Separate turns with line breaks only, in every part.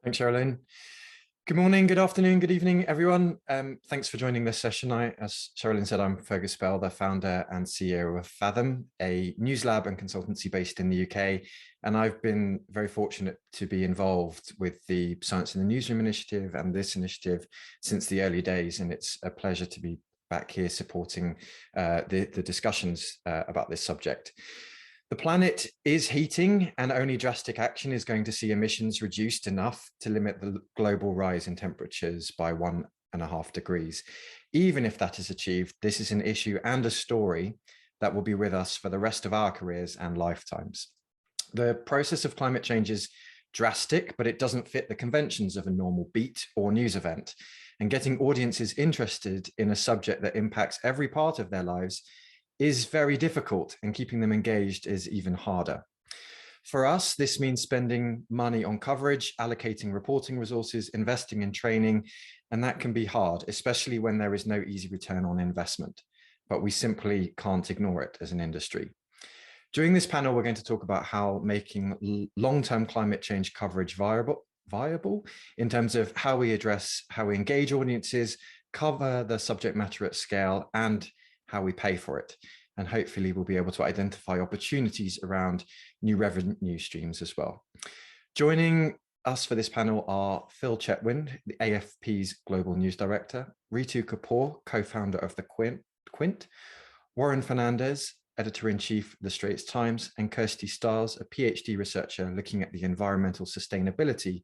Thanks, Sherilyn. Good morning, good afternoon, good evening, everyone. Thanks for joining this session. As Sherilyn said, I'm Fergus Bell, the founder and CEO of Fathom, a news lab and consultancy based in the UK. And I've been very fortunate to be involved with the Science in the Newsroom initiative and this initiative since the early days. And it's a pleasure to be back here supporting the discussions about this subject. The planet is heating, and only drastic action is going to see emissions reduced enough to limit the global rise in temperatures by 1.5 degrees. Even if that is achieved, this is an issue and a story that will be with us for the rest of our careers and lifetimes. The process of climate change is drastic, but it doesn't fit the conventions of a normal beat or news event. And getting audiences interested in a subject that impacts every part of their lives is very difficult, and keeping them engaged is even harder. For us, this means spending money on coverage, allocating reporting resources, investing in training, and that can be hard, especially when there is no easy return on investment. But we simply can't ignore it as an industry. During this panel, we're going to talk about how making long-term climate change coverage viable in terms of how we engage audiences, cover the subject matter at scale, and how we pay for it. And hopefully we'll be able to identify opportunities around new revenue streams as well. Joining us for this panel are Phil Chetwynd, the AFP's Global News Director, Ritu Kapoor, co-founder of the Quint, Warren Fernandez, Editor-in-Chief of the Straits Times, and Kirsty Stiles, a PhD researcher looking at the environmental sustainability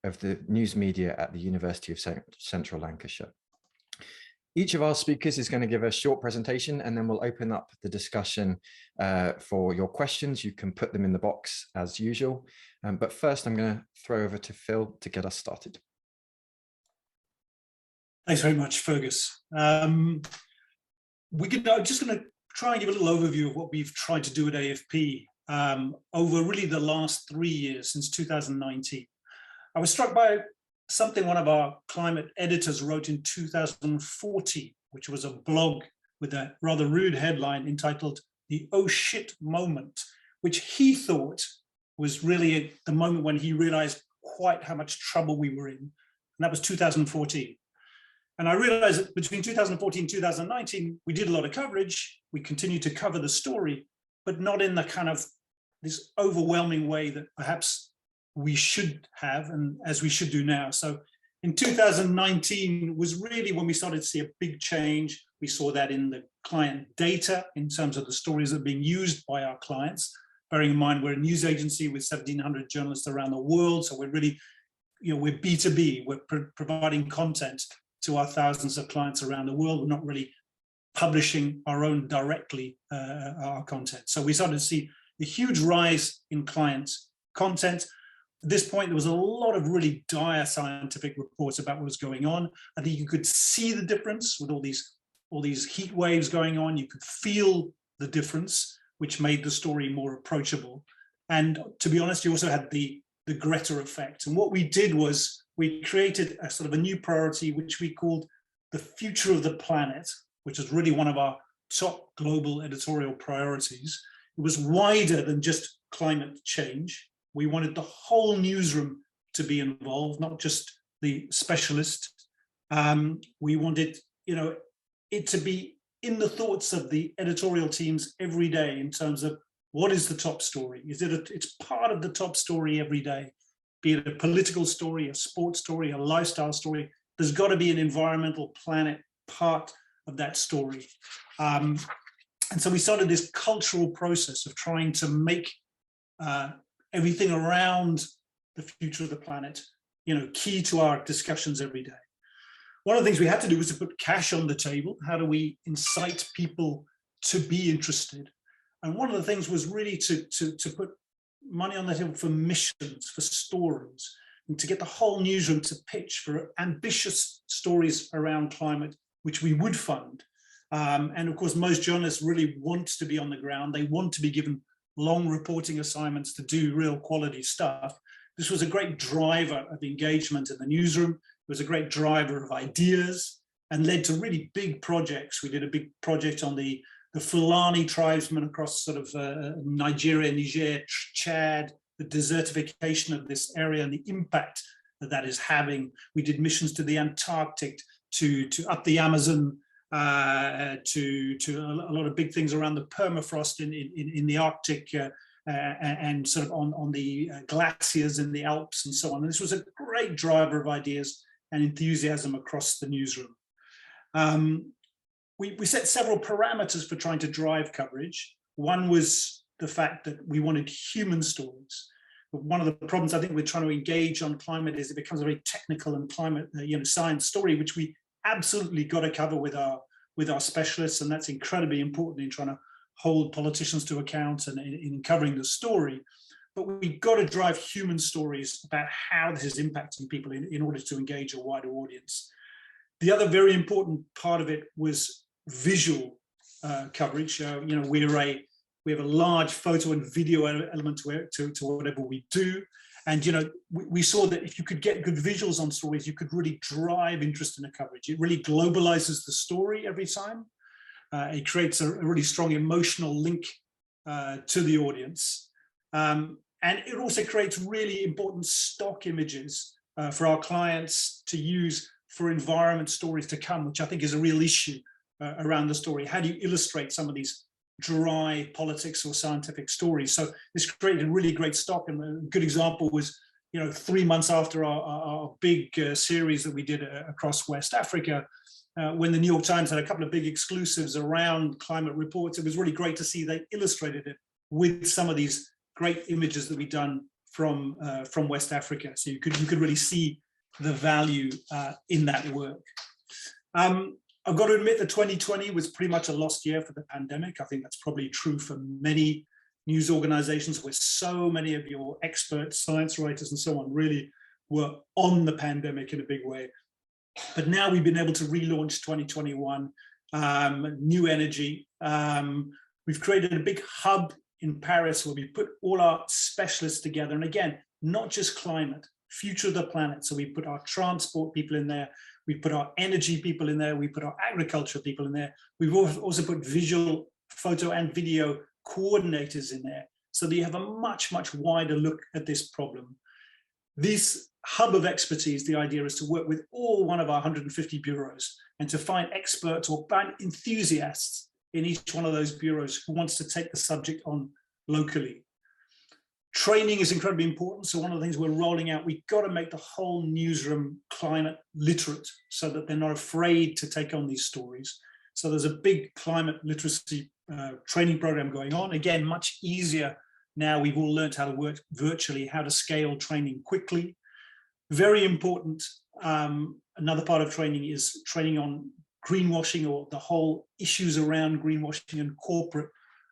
of the news media at the University of Central Lancashire. Each of our speakers is going to give a short presentation, and then we'll open up the discussion for your questions. You can put them in the box as usual. But first, I'm going to throw over to Phil to get us started.
Thanks very much, Fergus. I'm just going to try and give a little overview of what we've tried to do at AFP over really the last 3 years, since 2019. I was struck by something one of our climate editors wrote in 2014, which was a blog with a rather rude headline entitled "The Oh Shit Moment," which he thought was really the moment when he realized quite how much trouble we were in. And that was 2014. And I realized that between 2014 and 2019, we did a lot of coverage. We continued to cover the story, but not in the kind of this overwhelming way that perhaps we should have, and as we should do now. So in 2019 was really when we started to see a big change. We saw that in the client data in terms of the stories that are being used by our clients. Bearing in mind, we're a news agency with 1,700 journalists around the world. So we're really, we're B2B. We're providing content to our thousands of clients around the world. We're not really publishing our own directly, our content. So we started to see a huge rise in client content. At this point, there was a lot of really dire scientific reports about what was going on. I think you could see the difference with all these heat waves going on. You could feel the difference, which made the story more approachable. And to be honest, you also had the Greta effect. And what we did was we created a sort of a new priority, which we called the future of the planet, which is really one of our top global editorial priorities. It was wider than just climate change. We wanted the whole newsroom to be involved, not just the specialist. We wanted, it to be in the thoughts of the editorial teams every day in terms of what is the top story? It's part of the top story every day, be it a political story, a sports story, a lifestyle story. There's got to be an environmental planet part of that story. And so we started this cultural process of trying to make everything around the future of the planet, key to our discussions every day. One of the things we had to do was to put cash on the table. How do we incite people to be interested? And one of the things was really to put money on the table for missions, for stories, and to get the whole newsroom to pitch for ambitious stories around climate, which we would fund. And of course, most journalists really want to be on the ground. They want to be given long reporting assignments to do real quality stuff. This was a great driver of engagement in the newsroom. It was a great driver of ideas and led to really big projects. We did a big project on the Fulani tribesmen across sort of Nigeria, Niger, Chad, the desertification of this area and the impact that is having. We did missions to the Antarctic, to up the Amazon, to a lot of big things around the permafrost in the Arctic, and sort of on the glaciers in the Alps and so on. And this was a great driver of ideas and enthusiasm across the newsroom. We set several parameters for trying to drive coverage. One was the fact that we wanted human stories. But one of the problems I think we're trying to engage on climate is it becomes a very technical and climate, science story, which we absolutely got to cover with our specialists, and that's incredibly important in trying to hold politicians to account and in covering the story. But we've got to drive human stories about how this is impacting people in order to engage a wider audience. The other very important part of it was visual coverage. We have a large photo and video element to whatever we do. And, we saw that if you could get good visuals on stories, you could really drive interest in the coverage. It really globalizes the story every time. It creates a really strong emotional link to the audience. And it also creates really important stock images for our clients to use for environment stories to come, which I think is a real issue around the story. How do you illustrate some of these dry politics or scientific stories? So this created a really great stock, and a good example was 3 months after our big series that we did across West Africa, when the New York Times had a couple of big exclusives around climate reports. It was really great to see they illustrated it with some of these great images that we've done from West Africa. So you could really see the value in that work. I've got to admit that 2020 was pretty much a lost year for the pandemic. I think that's probably true for many news organizations, where so many of your experts, science writers and so on really were on the pandemic in a big way. But now we've been able to relaunch 2021, new energy. We've created a big hub in Paris where we put all our specialists together. And again, not just climate, future of the planet. So we put our transport people in there. We put our energy people in there. We put our agriculture people in there. We've also put visual, photo and video coordinators in there, so that you have a much, much wider look at this problem. This hub of expertise, the idea is to work with all one of our 150 bureaus and to find experts or find enthusiasts in each one of those bureaus who wants to take the subject on locally. Training is incredibly important. So one of the things we're rolling out, we've got to make the whole newsroom climate literate so that they're not afraid to take on these stories. So there's a big climate literacy training program going on. Again, much easier now. We've all learned how to work virtually, how to scale training quickly. Very important. Another part of training is training on greenwashing, or the whole issues around greenwashing and corporate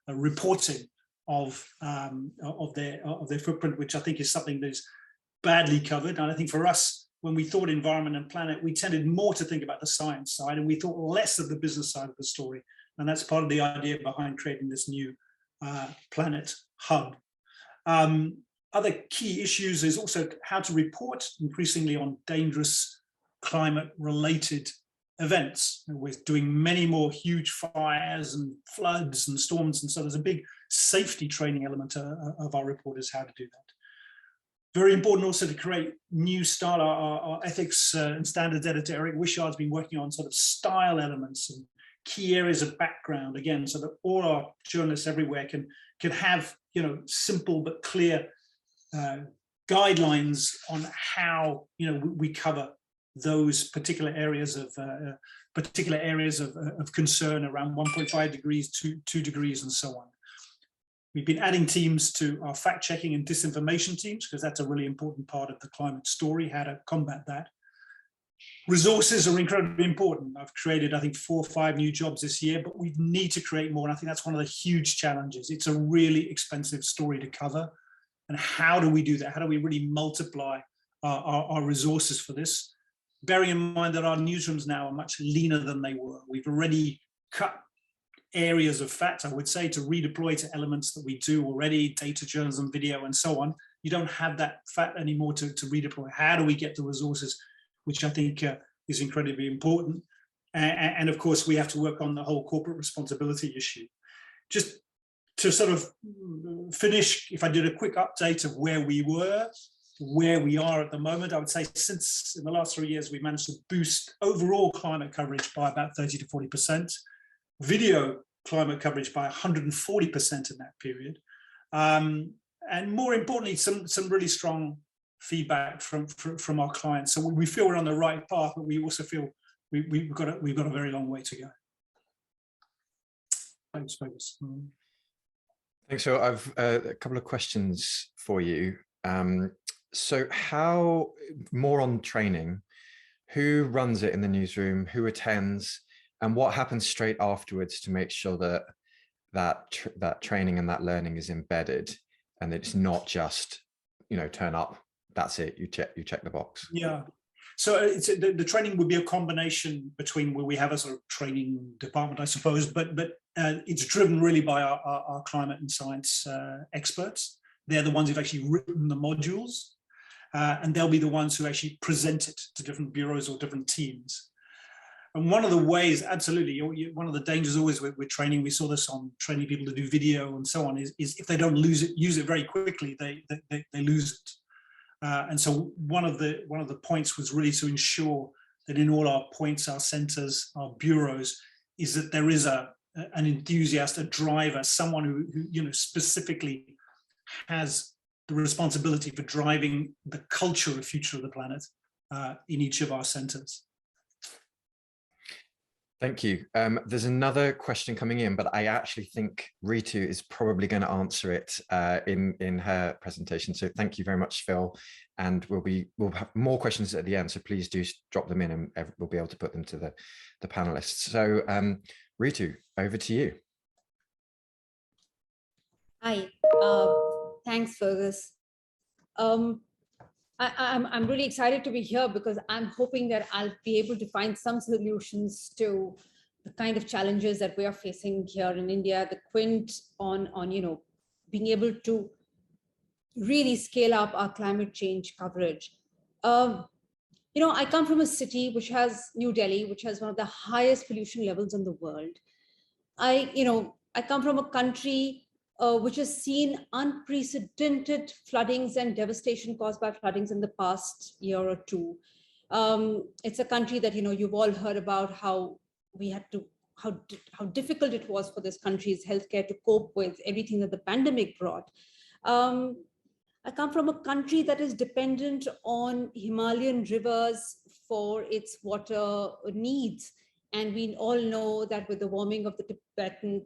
reporting of their footprint, which I think is something that is badly covered. And I think for us, when we thought environment and planet, we tended more to think about the science side, and we thought less of the business side of the story. And that's part of the idea behind creating this new planet hub. Other key issues is also how to report increasingly on dangerous climate-related events. We're doing many more huge fires and floods and storms, and so there's a big safety training element of our reporters how to do that. Very important also to create new style. Our ethics and standards editor Eric Wishard's been working on sort of style elements and key areas of background, again, so that all our journalists everywhere can have simple but clear guidelines on how we cover those particular areas of concern around 1.5 degrees, 2 degrees, and so on. We've been adding teams to our fact-checking and disinformation teams, because that's a really important part of the climate story, how to combat that. Resources are incredibly important. I've created, I think, 4 or 5 new jobs this year, but we need to create more. And I think that's one of the huge challenges. It's a really expensive story to cover. And how do we do that? How do we really multiply our resources for this? Bearing in mind that our newsrooms now are much leaner than they were. We've already cut areas of fat, I would say, to redeploy to elements that we do already, data journalism, video, and so on. You don't have that fat anymore to redeploy. How do we get the resources, which I think is incredibly important. And of course, we have to work on the whole corporate responsibility issue. Just to sort of finish, if I did a quick update of where we were, where we are at the moment. I would say since in the last 3 years, we've managed to boost overall climate coverage by about 30 to 40%, video climate coverage by 140% in that period. And more importantly, some really strong feedback from our clients. So we feel we're on the right path, but we also feel we've got a very long way to go. Thanks, Fergus.
Thanks. So I've a couple of questions for you. So how, more on training, who runs it in the newsroom, who attends, and what happens straight afterwards to make sure that that training and that learning is embedded, and it's not just, you know, turn up, that's it, you check the box.
Yeah. So it's the training would be a combination between where we have a sort of training department, I suppose, but it's driven really by our climate and science experts. They're the ones who've actually written the modules, and they'll be the ones who actually present it to different bureaus or different teams. And one of the ways, absolutely, one of the dangers always with training, we saw this on training people to do video and so on, is if they don't use it very quickly, they lose it. And so one of the points was really to ensure that in all our points, our centers, our bureaus, is that there is an enthusiast, a driver, someone who you know specifically has the responsibility for driving the culture of future of the planet in each of our centers.
Thank you. There's another question coming in, but I actually think Ritu is probably going to answer it in her presentation. So thank you very much, Phil. And we'll have more questions at the end. So please do drop them in, and we'll be able to put them to the panelists. So Ritu, over to you.
Hi. Thanks, Fergus. I'm really excited to be here because I'm hoping that I'll be able to find some solutions to the kind of challenges that we are facing here in India, the quint on you know, being able to really scale up our climate change coverage. You know, I come from a city which has New Delhi, which has one of the highest pollution levels in the world. I come from a country which has seen unprecedented floodings and devastation caused by floodings in the past year or two. It's a country that, you know, you've all heard about how we had to, how difficult it was for this country's healthcare to cope with everything that the pandemic brought. I come from a country that is dependent on Himalayan rivers for its water needs. And we all know that with the warming of the Tibetan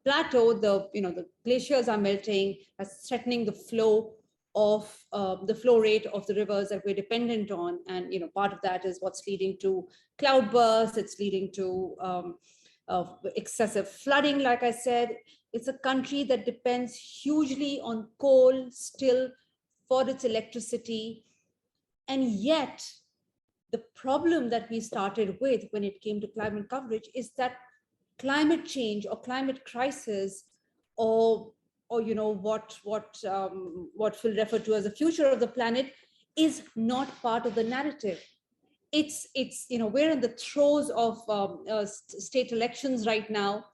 plateau, the glaciers are melting, that's threatening the flow of the flow rate of the rivers that we're dependent on. And you know, part of that is what's leading to cloudbursts. It's leading to excessive flooding. Like I said, it's a country that depends hugely on coal still for its electricity, and yet the problem that we started with when it came to climate coverage is that climate change or climate crisis, or you know what we'll refer to as the future of the planet, is not part of the narrative. It's you know, we're in the throes of state elections right now.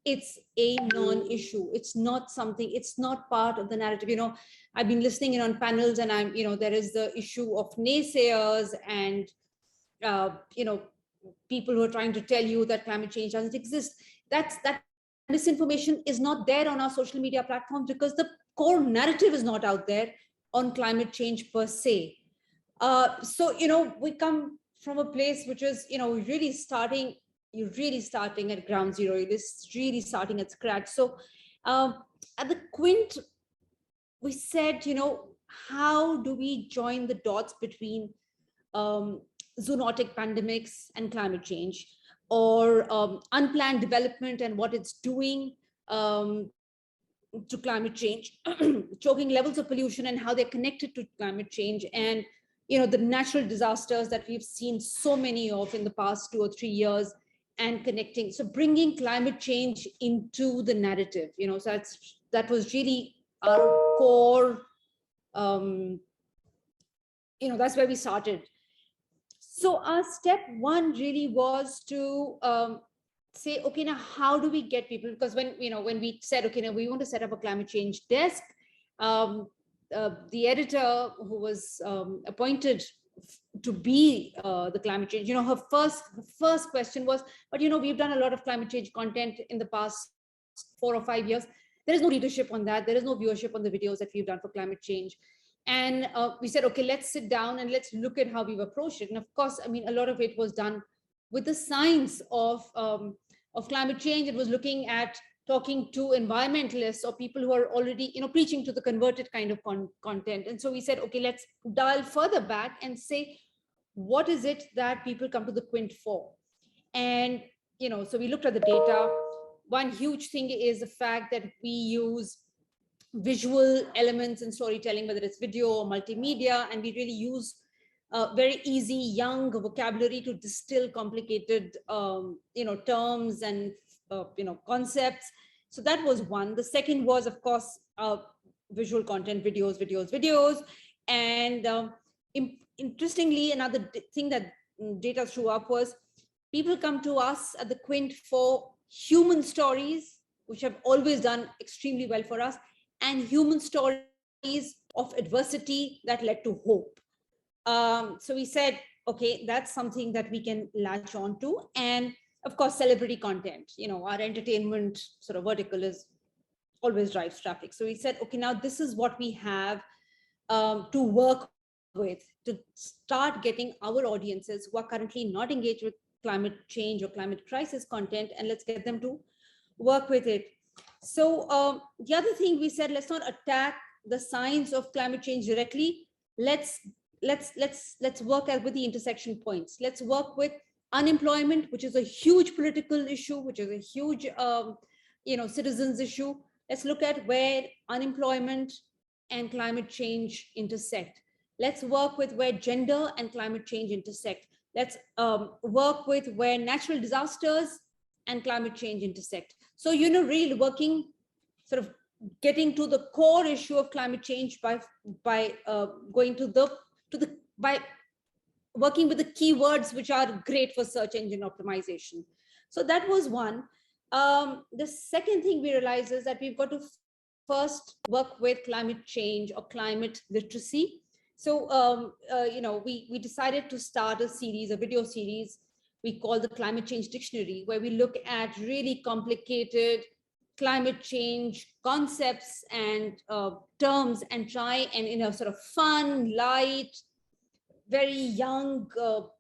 It's a non-issue. It's not something. It's not part of the narrative. You know, I've been listening in on panels, and there is the issue of naysayers and you know, people who are trying to tell you that climate change doesn't exist. That misinformation is not there on our social media platforms because the core narrative is not out there on climate change per se. So, you know, we come from a place which is, you know, you're really starting at ground zero. You're really starting at scratch. So at the Quint, we said, you know, how do we join the dots between zoonotic pandemics and climate change, or unplanned development and what it's doing to climate change, choking levels of pollution and how they're connected to climate change, and you know, the natural disasters that we've seen so many of in the past 2 or 3 years, and connecting, so bringing climate change into the narrative, you know. So that was really our core, you know, that's where we started. So our step one really was to say, okay, now how do we get people? Because when we said, okay, now we want to set up a climate change desk, the editor who was appointed to be the climate change, her first question was, but we've done a lot of climate change content in the past 4 or 5 years. There is no readership on that. There is no viewership on the videos that we've done for climate change. And we said, okay, let's sit down and let's look at how we've approached it. And of course, I mean, a lot of it was done with the science of climate change. It was looking at talking to environmentalists or people who are already, preaching to the converted kind of content. And so we said, okay, let's dial further back and say, what is it that people come to the Quint for? And, so we looked at the data. One huge thing is the fact that we use visual elements in storytelling, whether it's video or multimedia, and we really use very easy, young vocabulary to distill complicated, terms and concepts. So that was one. The second was, of course, visual content, videos. And interestingly, another thing that data threw up was people come to us at the Quint for human stories, which have always done extremely well for us, and human stories of adversity that led to hope. So we said, okay, that's something that we can latch on to. And of course, celebrity content, our entertainment sort of vertical is always drives traffic. So we said, okay, now this is what we have to work with to start getting our audiences who are currently not engaged with climate change or climate crisis content, and let's get them to work with it. So the other thing we said, let's not attack the science of climate change directly. Let's work with the intersection points. Let's work with unemployment, which is a huge political issue, which is a huge citizens issue. Let's look at where unemployment and climate change intersect. Let's work with where gender and climate change intersect. Let's work with where natural disasters and climate change intersect. So, really working, sort of getting to the core issue of climate change by going by working with the keywords which are great for search engine optimization. So that was one. The second thing we realized is that we've got to first work with climate change or climate literacy. So, we decided to start a video series we call the Climate Change Dictionary, where we look at really complicated climate change concepts and terms and try and in a sort of fun, light, very young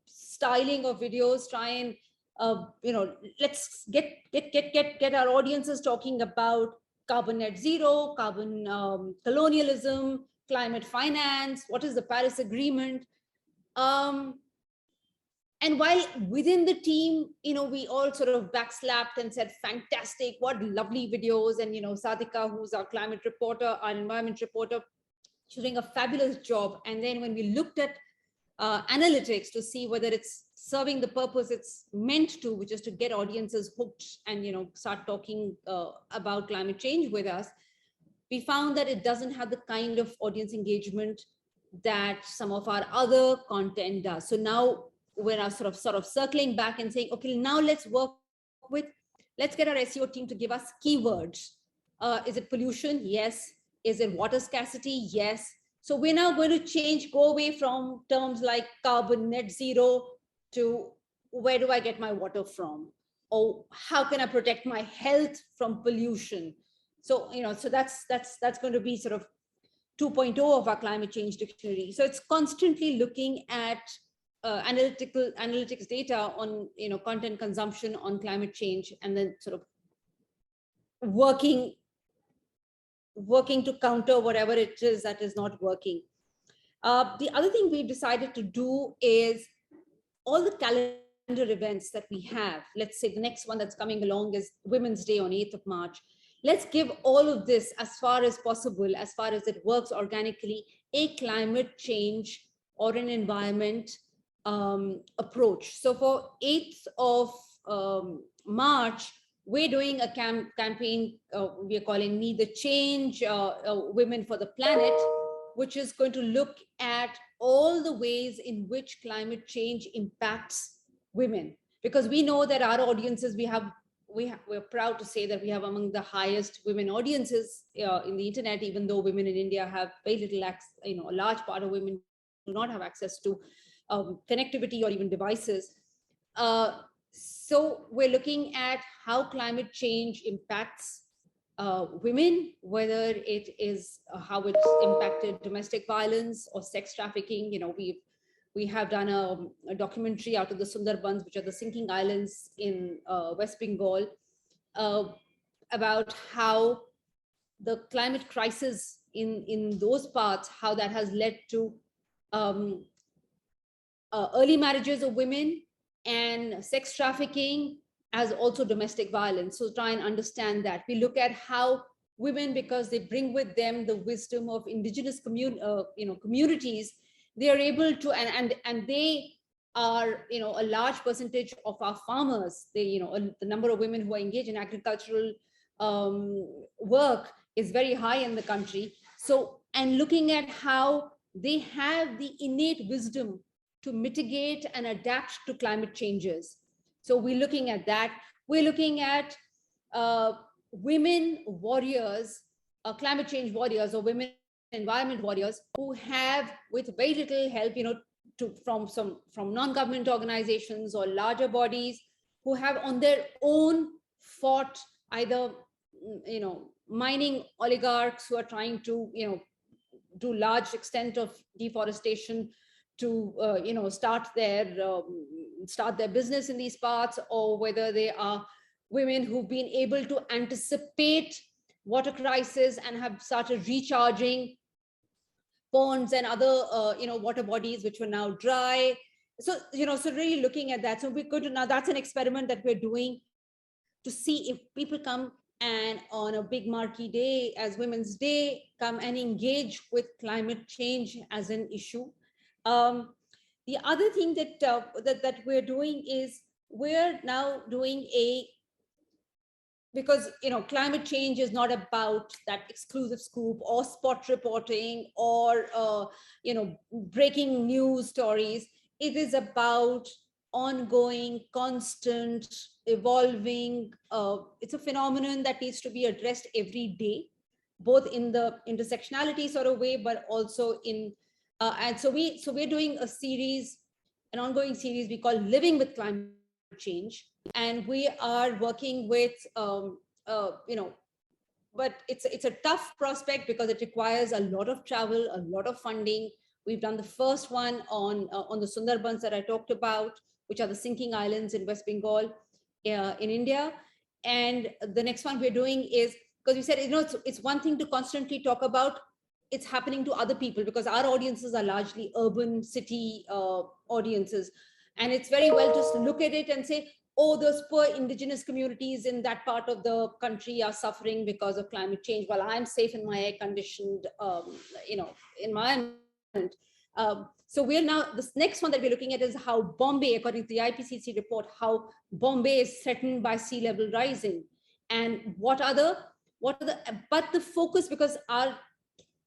styling of videos, try and, let's get our audiences talking about carbon net zero, carbon colonialism, climate finance, what is the Paris Agreement? And while within the team, we all sort of backslapped and said, fantastic, what lovely videos. And, Sadhika, who's our climate reporter, our environment reporter, she's doing a fabulous job. And then when we looked at analytics to see whether it's serving the purpose it's meant to, which is to get audiences hooked and, start talking about climate change with us, we found that it doesn't have the kind of audience engagement that some of our other content does. So now we're sort of circling back and saying, okay, now let's get our SEO team to give us keywords. Is it pollution? Yes. Is it water scarcity? Yes. So we're now going to go away from terms like carbon net zero to where do I get my water from? Or how can I protect my health from pollution? So, so that's going to be sort of 2.0 of our climate change dictionary. So it's constantly looking at analytics data on, content consumption on climate change, and then sort of working to counter whatever it is that is not working. The other thing we've decided to do is all the calendar events that we have. Let's say the next one that's coming along is Women's Day on 8th of March. Let's give all of this, as far as possible, as far as it works organically, a climate change or an environment approach. So for 8th of March, we're doing a campaign we are calling Me the Change, Women for the Planet, which is going to look at all the ways in which climate change impacts women. Because we know that our audiences, we have we're proud to say that we have among the highest women audiences in the internet, even though women in India have very little access, a large part of women do not have access to connectivity or even devices. So we're looking at how climate change impacts women, whether it is how it's impacted domestic violence or sex trafficking. We have done a documentary out of the Sundarbans, which are the sinking islands in West Bengal, about how the climate crisis in those parts, how that has led to early marriages of women and sex trafficking, as also domestic violence. So try and understand that. We look at how women, because they bring with them the wisdom of indigenous communities, they are able to, and they are, a large percentage of our farmers. They, the number of women who are engaged in agricultural work is very high in the country. So, and looking at how they have the innate wisdom to mitigate and adapt to climate changes. So we're looking at that. We're looking at women warriors, climate change warriors, or women environment warriors who have, with very little help, from non-government organizations or larger bodies, who have on their own fought either, mining oligarchs who are trying to, do large extent of deforestation to, start their business in these parts, or whether they are women who've been able to anticipate water crisis and have started recharging ponds and other, water bodies which were now dry. So, so really looking at that. So we could, now that's an experiment that we're doing to see if people come and on a big marquee day as Women's Day, come and engage with climate change as an issue. The other thing that, that we're doing is we're now doing because climate change is not about that exclusive scoop or spot reporting or breaking news stories. It is about ongoing, constant, evolving. It's a phenomenon that needs to be addressed every day, both in the intersectionality sort of way, but also in and so we're doing a series, an ongoing series we call Living with Climate Change, and we are working with but it's a tough prospect because it requires a lot of travel, a lot of funding. We've done the first one on the Sundarbans that I talked about, which are the sinking islands in West Bengal in India. And the next one we're doing is, because we said, it's one thing to constantly talk about it's happening to other people, because our audiences are largely urban city audiences. And it's very well to look at it and say, oh, those poor indigenous communities in that part of the country are suffering because of climate change, while I'm safe in my air-conditioned, environment. So we're now, this next one that we're looking at is how Bombay, according to the IPCC report, how Bombay is threatened by sea level rising. And but the focus, because our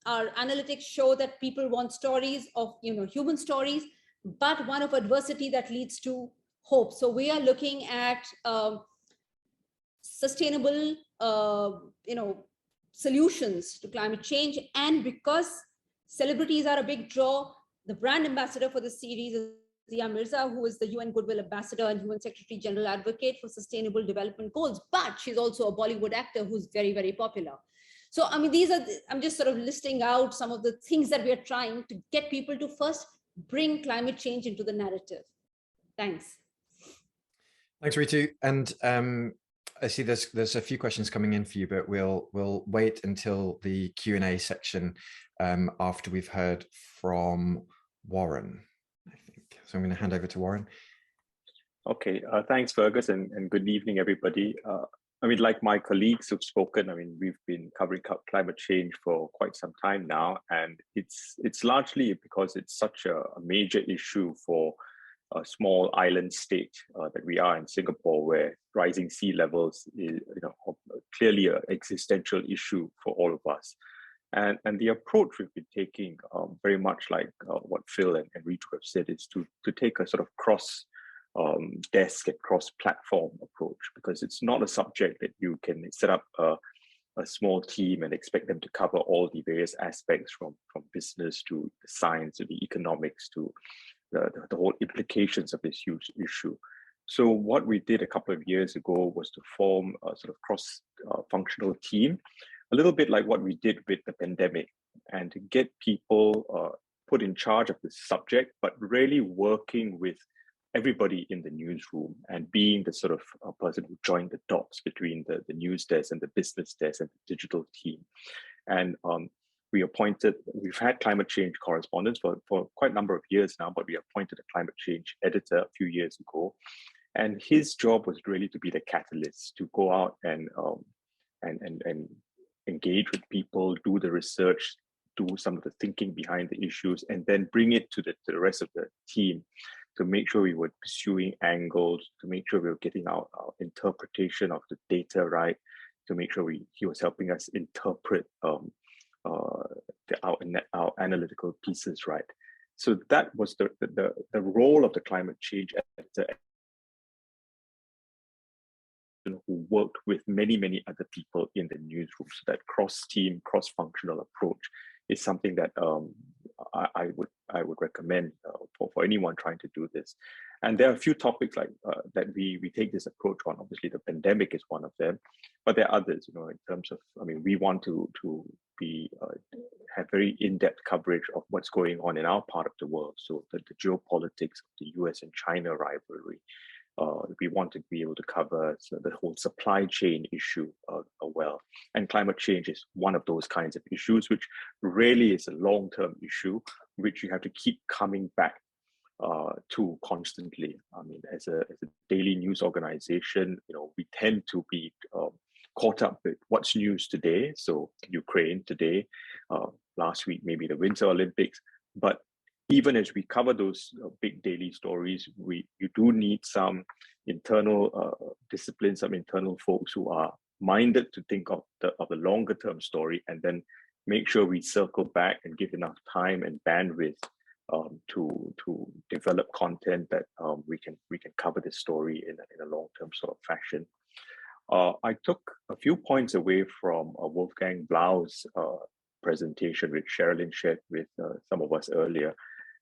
analytics show that people want stories of, human stories, but one of adversity that leads to hope. So we are looking at sustainable, solutions to climate change. And because celebrities are a big draw, the brand ambassador for this series is Zia Mirza, who is the UN Goodwill Ambassador and UN Secretary General Advocate for Sustainable Development Goals. But she's also a Bollywood actor who's very, very popular. So, I mean, I'm just sort of listing out some of the things that we are trying to get people to first bring climate change into the narrative. Thanks.
Thanks, Ritu. And I see there's a few questions coming in for you, but we'll wait until the Q&A section after we've heard from Warren, I think. So I'm going to hand over to Warren.
Okay, thanks, Fergus, and good evening, everybody. I mean, like my colleagues who've spoken, I mean, we've been covering climate change for quite some time now, and it's largely because it's such a major issue for a small island state that we are in Singapore, where rising sea levels is, clearly an existential issue for all of us. And the approach we've been taking, very much like what Phil and Ritu have said, is to take a sort of cross desk and cross-platform approach, because it's not a subject that you can set up a small team and expect them to cover all the various aspects from business to the science to the economics to the whole implications of this huge issue. So what we did a couple of years ago was to form a sort of cross-functional team, a little bit like what we did with the pandemic, and to get people put in charge of this subject, but really working with everybody in the newsroom and being the sort of person who joined the dots between the news desk and the business desk and the digital team. And we've had climate change correspondents for quite a number of years now, but we appointed a climate change editor a few years ago. And his job was really to be the catalyst, to go out and engage with people, do the research, do some of the thinking behind the issues, and then bring it to the rest of the team to make sure we were pursuing angles, to make sure we were getting our interpretation of the data right, to make sure he was helping us interpret our analytical pieces right. So that was the role of the climate change editor, who worked with many other people in the newsroom. So that cross-team, cross-functional approach is something that I would recommend for anyone trying to do this. And there are a few topics like that we take this approach on. Obviously, the pandemic is one of them, but there are others. You know, in terms of, I mean, we want to have very in-depth coverage of what's going on in our part of the world. So the geopolitics of the US and China rivalry. We want to be able to cover the whole supply chain issue well. And climate change is one of those kinds of issues, which really is a long-term issue, which you have to keep coming back to constantly. I mean, as a daily news organization, you know, we tend to be caught up with what's news today. So Ukraine today, last week, maybe the Winter Olympics, but even as we cover those big daily stories, you do need some internal discipline, some internal folks who are minded to think of the longer term story, and then make sure we circle back and give enough time and bandwidth to develop content that we can cover this story in a long term sort of fashion. I took a few points away from Wolfgang Blau's presentation, which Sherilyn shared with some of us earlier.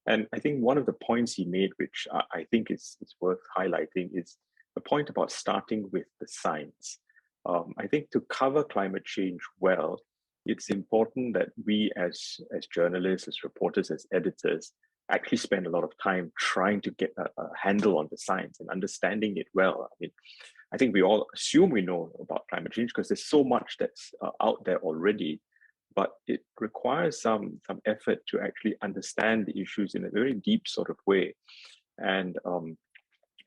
And I think one of the points he made, which I think is worth highlighting, is the point about starting with the science. I think to cover climate change well, it's important that we as journalists, as reporters, as editors, actually spend a lot of time trying to get a handle on the science and understanding it well. I mean, I think we all assume we know about climate change because there's so much that's out there already. But it requires some effort to actually understand the issues in a very deep sort of way. And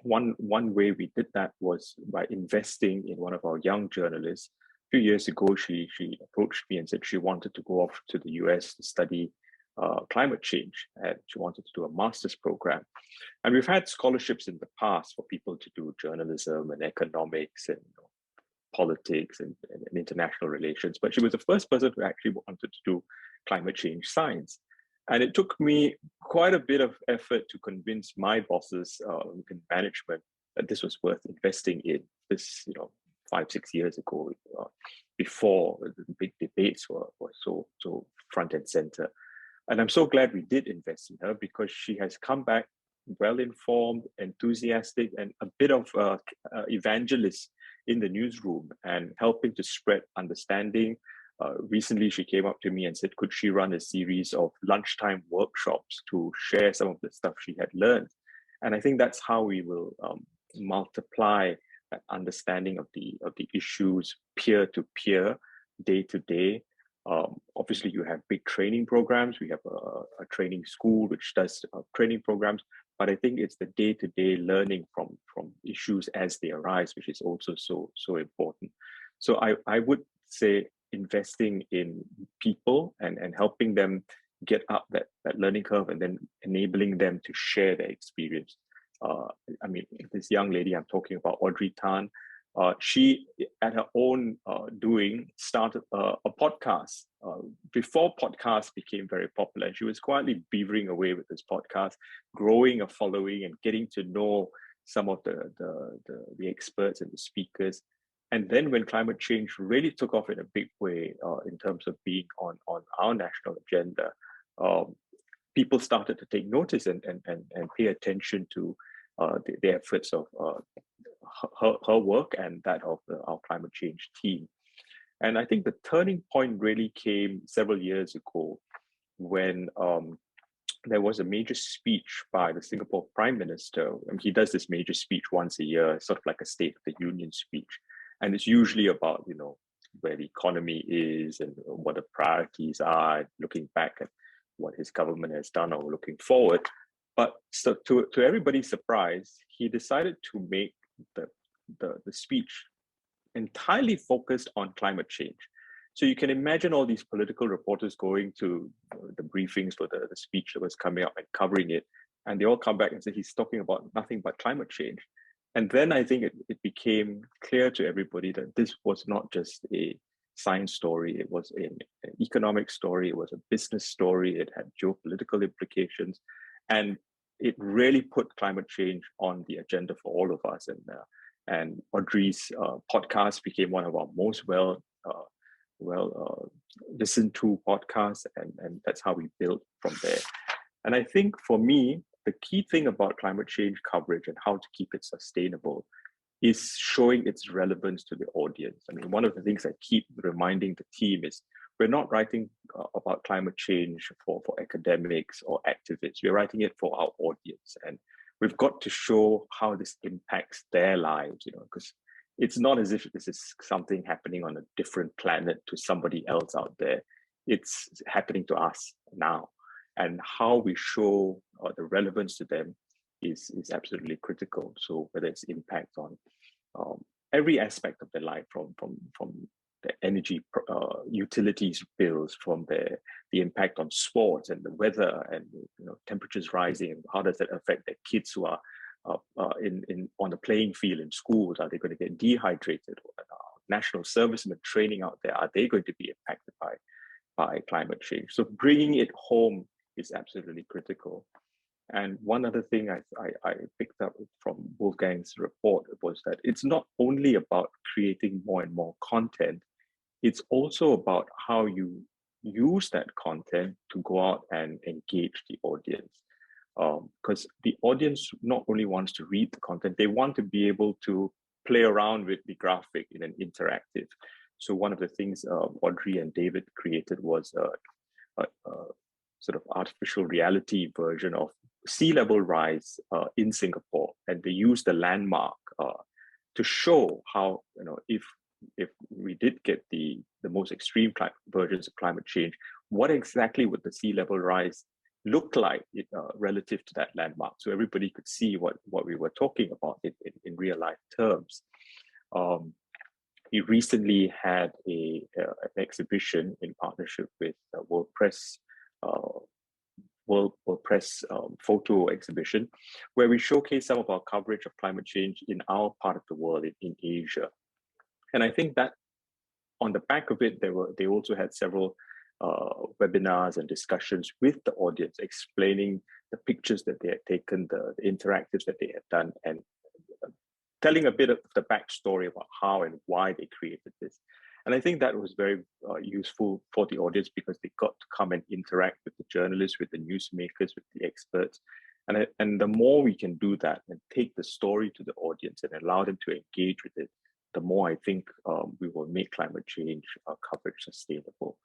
one way we did that was by investing in one of our young journalists. A few years ago, she approached me and said she wanted to go off to the US to study climate change, and she wanted to do a master's program. And we've had scholarships in the past for people to do journalism and economics and politics and international relations, but she was the first person who actually wanted to do climate change science. And it took me quite a bit of effort to convince my bosses in management that this was worth investing in. This, 5-6 years ago, before the big debates were so front and center. And I'm so glad we did invest in her, because she has come back well-informed, enthusiastic, and a bit of evangelist in the newsroom and helping to spread understanding. Recently, she came up to me and said, could she run a series of lunchtime workshops to share some of the stuff she had learned? And I think that's how we will multiply that understanding of the issues peer to peer, day to day. Obviously, you have big training programs. We have a training school which does training programs, but I think it's the day-to-day learning from issues as they arise, which is also so important. So I would say investing in people and helping them get up that learning curve, and then enabling them to share their experience. I mean, this young lady I'm talking about, Audrey Tan, she, at her own doing, started a podcast before podcasts became very popular. She was quietly beavering away with this podcast, growing a following and getting to know some of the experts and the speakers. And then when climate change really took off in a big way in terms of being on our national agenda, people started to take notice and pay attention to the efforts of her work and that of our climate change team. And I think the turning point really came several years ago when there was a major speech by the Singapore Prime Minister. And he does this major speech once a year, sort of like a State of the Union speech. And it's usually about, you know, where the economy is and what the priorities are, looking back at what his government has done or looking forward. But so to everybody's surprise, he decided to make the speech entirely focused on climate change. So you can imagine all these political reporters going to the briefings for the speech that was coming up and covering it. And they all come back and say he's talking about nothing but climate change. And then I think it became clear to everybody that this was not just a science story, it was an economic story, it was a business story, it had geopolitical implications. And it really put climate change on the agenda for all of us. And Audrey's podcast became one of our most listened to podcasts, and that's how we built from there. And I think for me, the key thing about climate change coverage and how to keep it sustainable is showing its relevance to the audience. I mean, one of the things I keep reminding the team is we're not writing about climate change for academics or activists. We're writing it for our audience. And we've got to show how this impacts their lives, you know, because it's not as if this is something happening on a different planet to somebody else out there. It's happening to us now. And how we show the relevance to them is absolutely critical. So whether it's impact on every aspect of their life, from the energy utilities bills, from the impact on sports and the weather and, you know, temperatures rising, and how does that affect their kids who are on the playing field in schools? Are they going to get dehydrated? National servicemen training out there, are they going to be impacted by climate change? So bringing it home is absolutely critical. And one other thing I picked up from Wolfgang's report was that it's not only about creating more and more content, it's also about how you use that content to go out and engage the audience. Because the audience not only wants to read the content, they want to be able to play around with the graphic in an interactive. So one of the things Audrey and David created was a sort of artificial reality version of sea level rise in Singapore, and they used the landmark to show how, you know, if we did get the most extreme versions of climate change, what exactly would the sea level rise look like relative to that landmark? So everybody could see what we were talking about in real life terms. We recently had an exhibition in partnership with World Press photo exhibition, where we showcase some of our coverage of climate change in our part of the world, in Asia. And I think that on the back of it, they also had several webinars and discussions with the audience, explaining the pictures that they had taken, the interactives that they had done, and telling a bit of the backstory about how and why they created this. And I think that was very useful for the audience, because they got to come and interact with the journalists, with the newsmakers, with the experts. And the more we can do that and take the story to the audience and allow them to engage with it, the more I think we will make climate change coverage sustainable.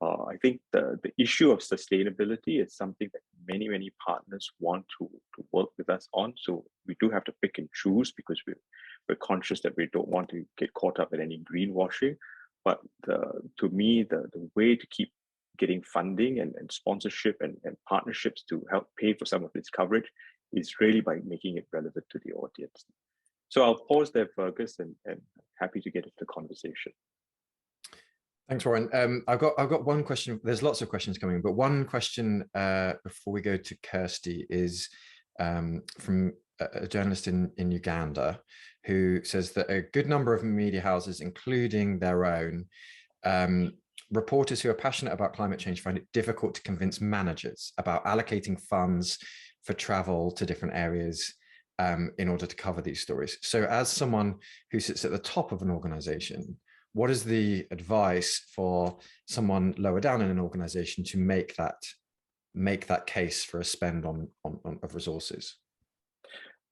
I think the issue of sustainability is something that many partners want to work with us on. So we do have to pick and choose, because we're conscious that we don't want to get caught up in any greenwashing. But to me, the way to keep getting funding and sponsorship and partnerships to help pay for some of this coverage is really by making it relevant to the audience. So I'll pause there, Fergus, and happy to get into the conversation.
Thanks, Warren. I've got one question. There's lots of questions coming, but one question before we go to Kirsty is from a journalist in Uganda, who says that a good number of media houses, including their own, reporters who are passionate about climate change find it difficult to convince managers about allocating funds for travel to different areas in order to cover these stories. So as someone who sits at the top of an organization, what is the advice for someone lower down in an organization to make that case for a spend of resources?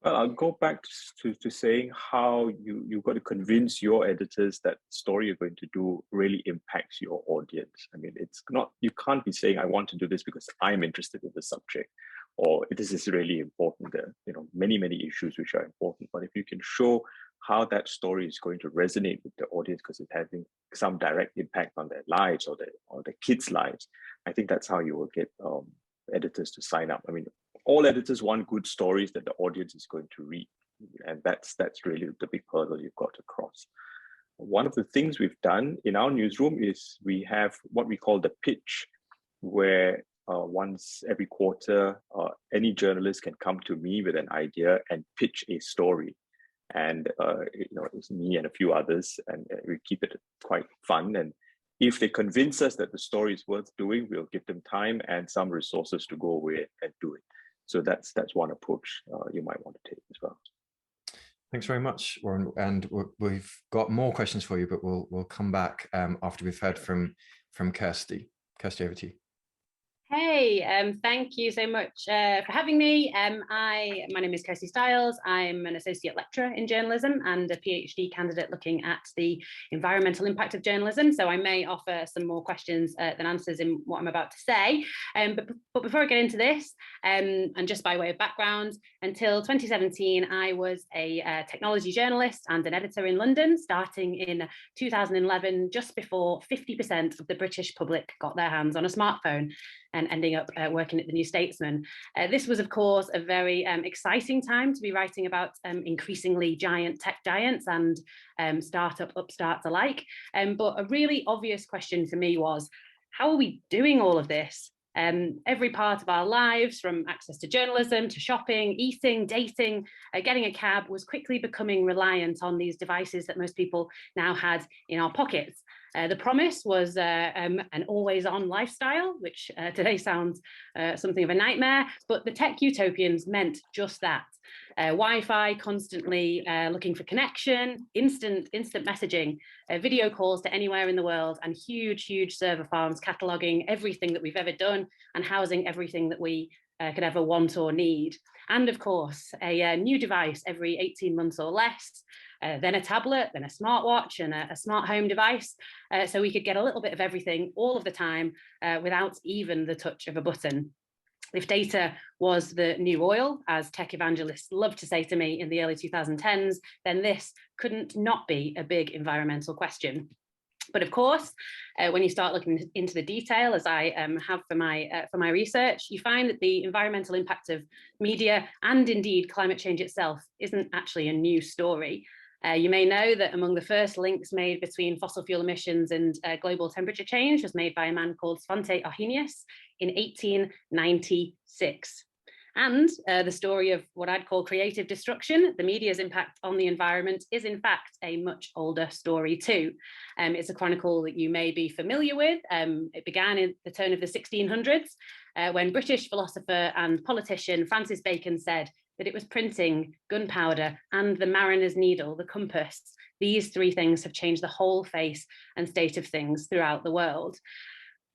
Well, I'll go back to saying how you've got to convince your editors that the story you're going to do really impacts your audience. I mean, it's not, you can't be saying, I want to do this because I'm interested in the subject, or this is really important. There are, you know, many issues which are important, but if you can show how that story is going to resonate with the audience because it's having some direct impact on their lives or their kids' lives, I think that's how you will get editors to sign up. I mean, all editors want good stories that the audience is going to read, and that's really the big hurdle you've got to cross. One of the things we've done in our newsroom is we have what we call the pitch, where once every quarter, any journalist can come to me with an idea and pitch a story. And you know, it's me and a few others, and we keep it quite fun. And if they convince us that the story is worth doing, we'll give them time and some resources to go away and do it. So that's one approach you might want to take as well.
Thanks very much, Warren. And we've got more questions for you, but we'll come back after we've heard from Kirsty. Kirsty, over to you.
Hey, thank you so much for having me. My name is Kirsty Stiles. I'm an associate lecturer in journalism and a PhD candidate looking at the environmental impact of journalism. So I may offer some more questions than answers in what I'm about to say. But before I get into this, and just by way of background, until 2017, I was a technology journalist and an editor in London, starting in 2011, just before 50% of the British public got their hands on a smartphone, and ending up working at the New Statesman. This was, of course, a very exciting time to be writing about increasingly giant tech giants and upstarts alike. But a really obvious question for me was, how are we doing all of this? Every part of our lives, from access to journalism, to shopping, eating, dating, getting a cab, was quickly becoming reliant on these devices that most people now had in our pockets. The promise was an always-on lifestyle, which today sounds something of a nightmare, but the tech utopians meant just that. Wi-Fi, constantly looking for connection, instant messaging, video calls to anywhere in the world, and huge server farms cataloging everything that we've ever done and housing everything that we could ever want or need. And of course, a new device every 18 months or less, then a tablet, then a smartwatch, and a smart home device. So we could get a little bit of everything all of the time without even the touch of a button. If data was the new oil, as tech evangelists love to say to me in the early 2010s, then this couldn't not be a big environmental question. But of course, when you start looking into the detail, as I have for my research, you find that the environmental impact of media and indeed climate change itself isn't actually a new story. You may know that among the first links made between fossil fuel emissions and global temperature change was made by a man called Svante Arrhenius in 1896. And the story of what I'd call creative destruction, the media's impact on the environment, is in fact a much older story too. It's a chronicle that you may be familiar with. It began in the turn of the 1600s when British philosopher and politician Francis Bacon said that it was printing, gunpowder, and the mariner's needle, the compass. These three things have changed the whole face and state of things throughout the world.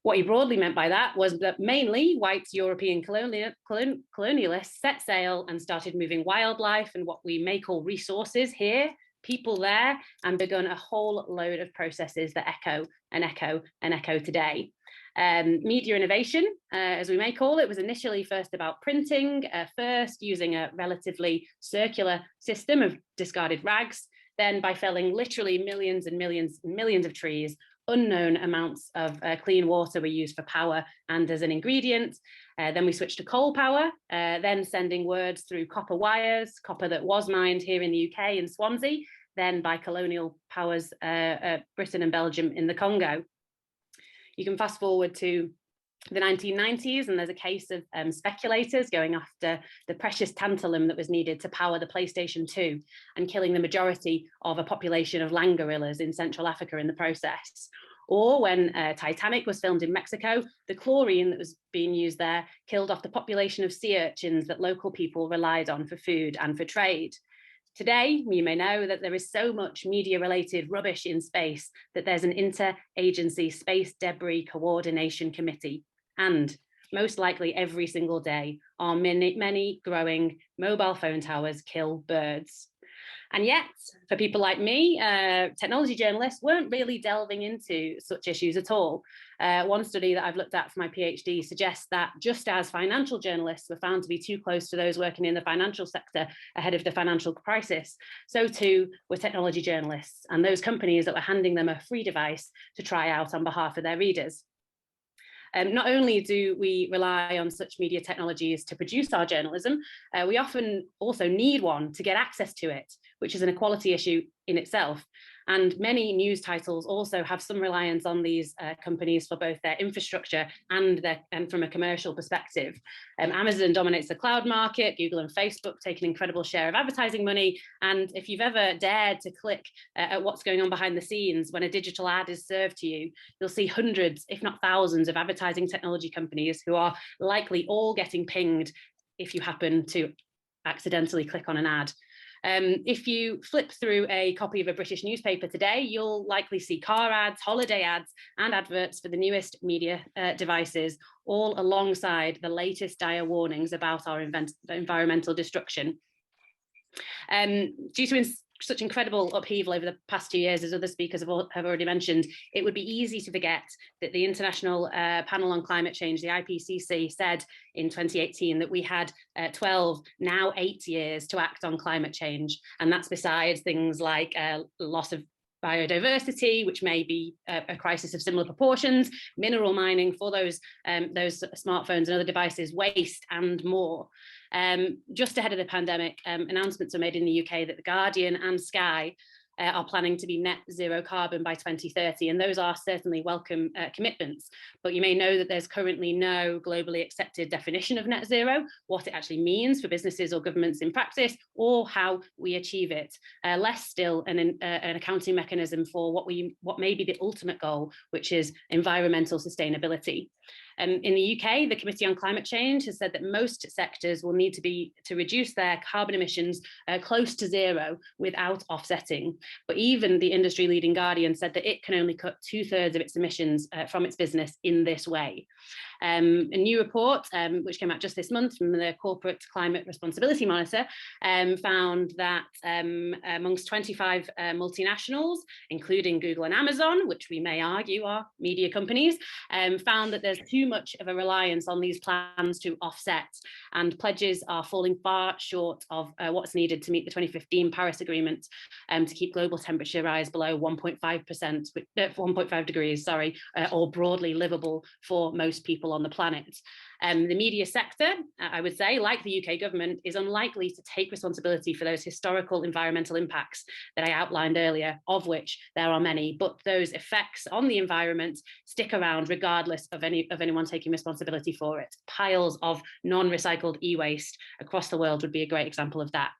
What he broadly meant by that was that mainly white European colonialists set sail and started moving wildlife and what we may call resources here, people there, and begun a whole load of processes that echo and echo and echo today. Media innovation, as we may call it, was initially first about printing, first using a relatively circular system of discarded rags, then by felling literally millions and millions and millions of trees. Unknown amounts of clean water were used for power and as an ingredient. Then we switched to coal power, then sending words through copper wires, copper that was mined here in the UK in Swansea, then by colonial powers, Britain and Belgium in the Congo. You can fast forward to the 1990s, and there's a case of speculators going after the precious tantalum that was needed to power the PlayStation 2 and killing the majority of a population of land gorillas in Central Africa in the process. Or when Titanic was filmed in Mexico, the chlorine that was being used there killed off the population of sea urchins that local people relied on for food and for trade. Today, you may know that there is so much media-related rubbish in space that there's an inter-agency space debris coordination committee. And most likely every single day, our many growing mobile phone towers kill birds. And yet, for people like me, technology journalists weren't really delving into such issues at all. One study that I've looked at for my PhD suggests that just as financial journalists were found to be too close to those working in the financial sector ahead of the financial crisis, so too were technology journalists and those companies that were handing them a free device to try out on behalf of their readers. Not only do we rely on such media technologies to produce our journalism, we often also need one to get access to it, which is an equality issue in itself. And many news titles also have some reliance on these companies for both their infrastructure and from a commercial perspective. Amazon dominates the cloud market, Google and Facebook take an incredible share of advertising money. And if you've ever dared to click at what's going on behind the scenes when a digital ad is served to you, you'll see hundreds, if not thousands, of advertising technology companies who are likely all getting pinged if you happen to accidentally click on an ad. If you flip through a copy of a British newspaper today, you'll likely see car ads, holiday ads, and adverts for the newest media devices, all alongside the latest dire warnings about our environmental destruction. Due to such incredible upheaval over the past 2 years, as other speakers have already mentioned, it would be easy to forget that the International Panel on Climate Change, the IPCC, said in 2018 that we had 12, now 8 years to act on climate change. And that's besides things like loss of biodiversity, which may be a crisis of similar proportions, mineral mining for those smartphones and other devices, waste and more. Just ahead of the pandemic, announcements were made in the UK that The Guardian and Sky are planning to be net zero carbon by 2030, and those are certainly welcome commitments. But you may know that there's currently no globally accepted definition of net zero, what it actually means for businesses or governments in practice, or how we achieve it. Less still an accounting mechanism for what may be the ultimate goal, which is environmental sustainability. In the UK, the Committee on Climate Change has said that most sectors will need to reduce their carbon emissions close to zero without offsetting. But even the industry-leading Guardian said that it can only cut 2/3 of its emissions from its business in this way. A new report, which came out just this month from the Corporate Climate Responsibility Monitor, found that amongst 25 multinationals, including Google and Amazon, which we may argue are media companies, found that there's too much of a reliance on these plans to offset, and pledges are falling far short of what's needed to meet the 2015 Paris Agreement to keep global temperature rise below 1.5 degrees, or broadly livable for most people on the planet. The media sector, I would say, like the UK government, is unlikely to take responsibility for those historical environmental impacts that I outlined earlier, of which there are many, but those effects on the environment stick around regardless of anyone taking responsibility for it. Piles of non-recycled e-waste across the world would be a great example of that.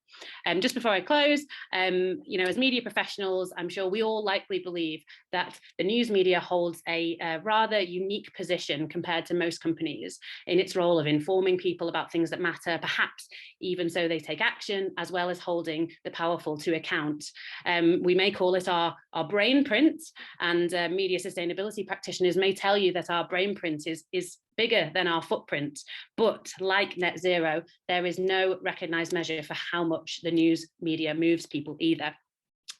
Just before I close, as media professionals, I'm sure we all likely believe that the news media holds a rather unique position compared to most companies in its role of informing people about things that matter, perhaps even so they take action, as well as holding the powerful to account. We may call it our brain print, and media sustainability practitioners may tell you that our brain print is bigger than our footprint, but like net zero, there is no recognized measure for how much the news media moves people either.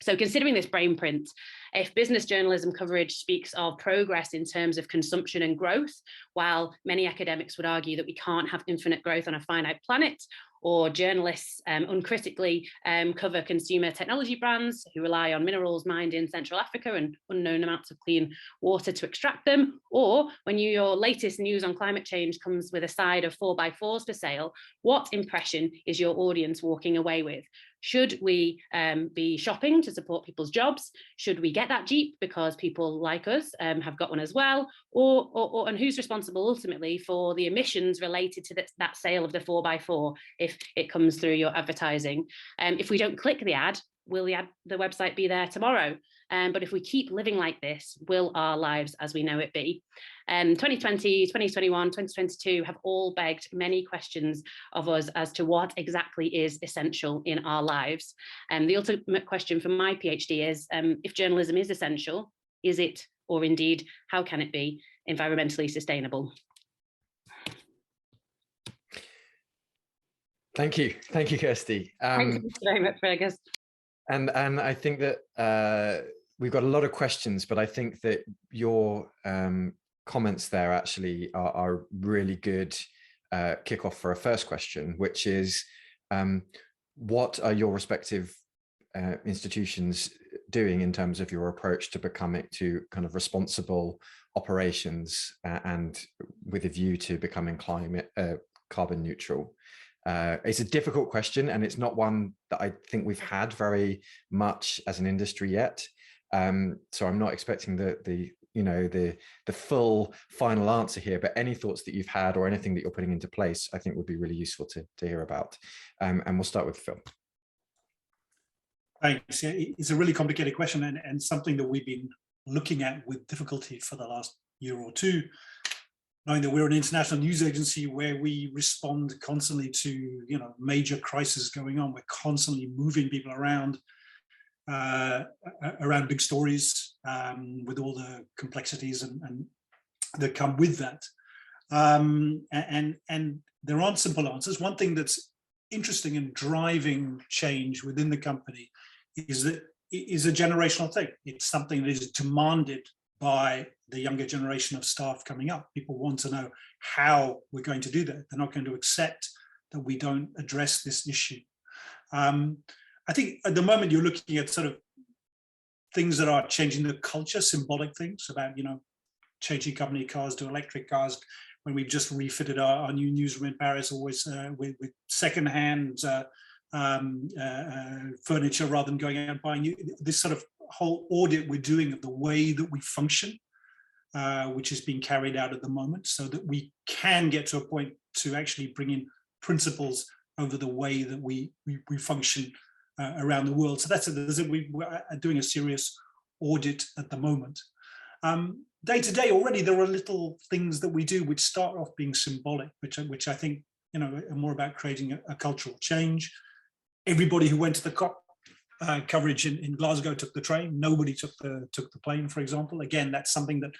So considering this brain print, if business journalism coverage speaks of progress in terms of consumption and growth, while many academics would argue that we can't have infinite growth on a finite planet, or journalists uncritically cover consumer technology brands who rely on minerals mined in Central Africa and unknown amounts of clean water to extract them, or when your latest news on climate change comes with a side of 4x4s for sale, what impression is your audience walking away with? Should we be shopping to support people's jobs? Should we get that Jeep because people like us have got one as well? And who's responsible ultimately for the emissions related to that sale of the 4x4 if it comes through your advertising? If we don't click the ad, will the website be there tomorrow? But if we keep living like this, will our lives as we know it be? 2020, 2021, 2022 have all begged many questions of us as to what exactly is essential in our lives. The ultimate question for my PhD is, if journalism is essential, is it, or indeed, how can it be environmentally sustainable?
Thank you, Kirsty.
Thank you very much, Fergus.
And I think that we've got a lot of questions, but I think that your comments there actually are really good kickoff for a first question, which is, what are your respective institutions doing in terms of your approach to becoming to kind of responsible operations and with a view to becoming carbon neutral? It's a difficult question, and it's not one that I think we've had very much as an industry yet. So I'm not expecting the full final answer here, but any thoughts that you've had or anything that you're putting into place, I think would be really useful to hear about. And we'll start with Phil.
Thanks. Yeah, it's a really complicated question, and something that we've been looking at with difficulty for the last year or two, knowing that we're an international news agency where we respond constantly to major crises going on. We're constantly moving people around big stories with all the complexities and that come with that. And there aren't simple answers. One thing that's interesting in driving change within the company is that it is a generational thing. It's something that is demanded by the younger generation of staff coming up. People want to know how we're going to do that. They're not going to accept that we don't address this issue. I think at the moment you're looking at sort of things that are changing the culture, symbolic things about, changing company cars to electric cars. When we've just refitted our new newsroom in Paris, always with secondhand furniture rather than going out and buying this sort of whole audit we're doing of the way that we function, which is being carried out at the moment, so that we can get to a point to actually bring in principles over the way that we function around the world. So we are doing a serious audit at the moment. Day to day already, there are little things that we do which start off being symbolic, which I think are more about creating a cultural change. Everybody who went to the COP coverage in Glasgow took the train. Nobody took the plane, for example. Again, that's something that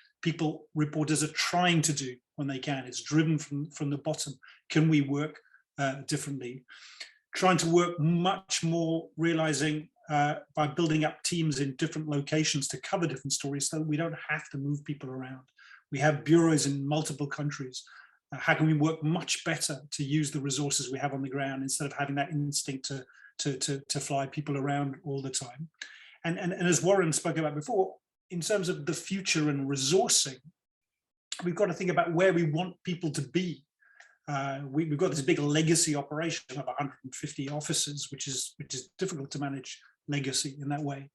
reporters are trying to do when they can. It's driven from the bottom. Can we work differently? Trying to work much more, realizing by building up teams in different locations to cover different stories, so that we don't have to move people around. We have bureaus in multiple countries. How can we work much better to use the resources we have on the ground instead of having that instinct to fly people around all the time? And as Warren spoke about before, in terms of the future and resourcing, we've got to think about where we want people to be. We've got this big legacy operation of 150 offices, which is difficult to manage legacy in that way.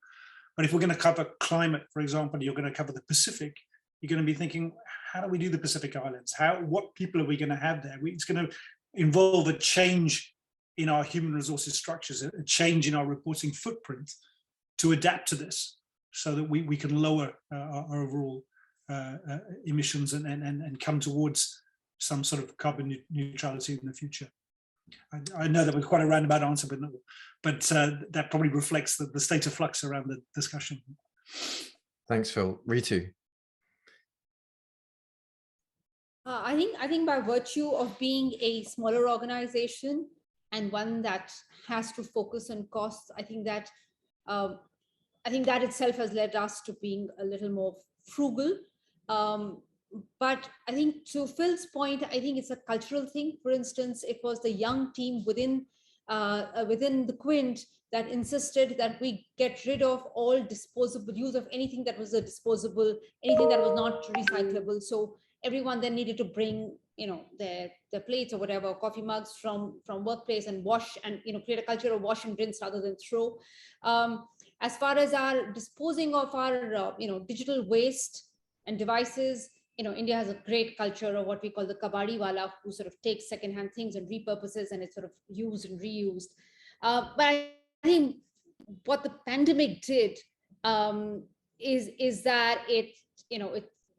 But if we're going to cover climate, for example, you're going to cover the Pacific, you're going to be thinking, how do we do the Pacific Islands? What people are we going to have there? It's going to involve a change in our human resources structures, a change in our reporting footprint to adapt to this, so that we can lower our overall emissions and come towards some sort of carbon neutrality in the future. I know that was quite a roundabout answer, but that probably reflects the state of flux around the discussion.
Thanks, Phil. Ritu.
I think by virtue of being a smaller organization and one that has to focus on costs, I think that itself has led us to being a little more frugal. But I think to Phil's point, I think it's a cultural thing. For instance, it was the young team within the Quint that insisted that we get rid of all disposable use of anything that was a disposable, anything that was not recyclable. So everyone then needed to bring, their plates or whatever, coffee mugs from workplace and wash and, create a culture of wash and rinse rather than throw. As far as our disposing of our, digital waste and devices, India has a great culture of what we call the kabadi wala, who sort of takes secondhand things and repurposes, and it's sort of used and reused. But I think what the pandemic did is that it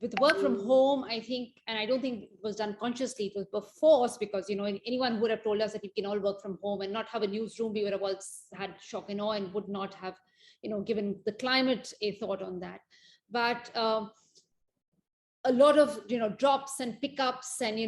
with work from home, I think, and I don't think it was done consciously, it was forced, because anyone would have told us that you can all work from home and not have a newsroom, we would have all had shock and awe and would not have given the climate a thought on that. But a lot of drops and pickups and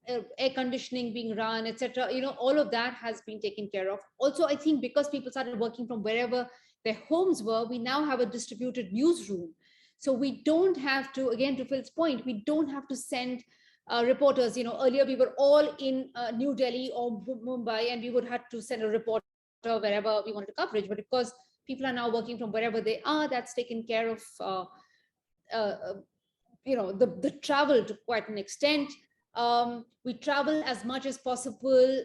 air conditioning being run, etc. All of that has been taken care of. Also, I think because people started working from wherever their homes were, we now have a distributed newsroom. So we don't have to, again, to Phil's point, we don't have to send reporters. Earlier we were all in New Delhi or Mumbai, and we would have to send a reporter wherever we wanted to coverage. But because people are now working from wherever they are, that's taken care of. The travel to quite an extent. We travel as much as possible.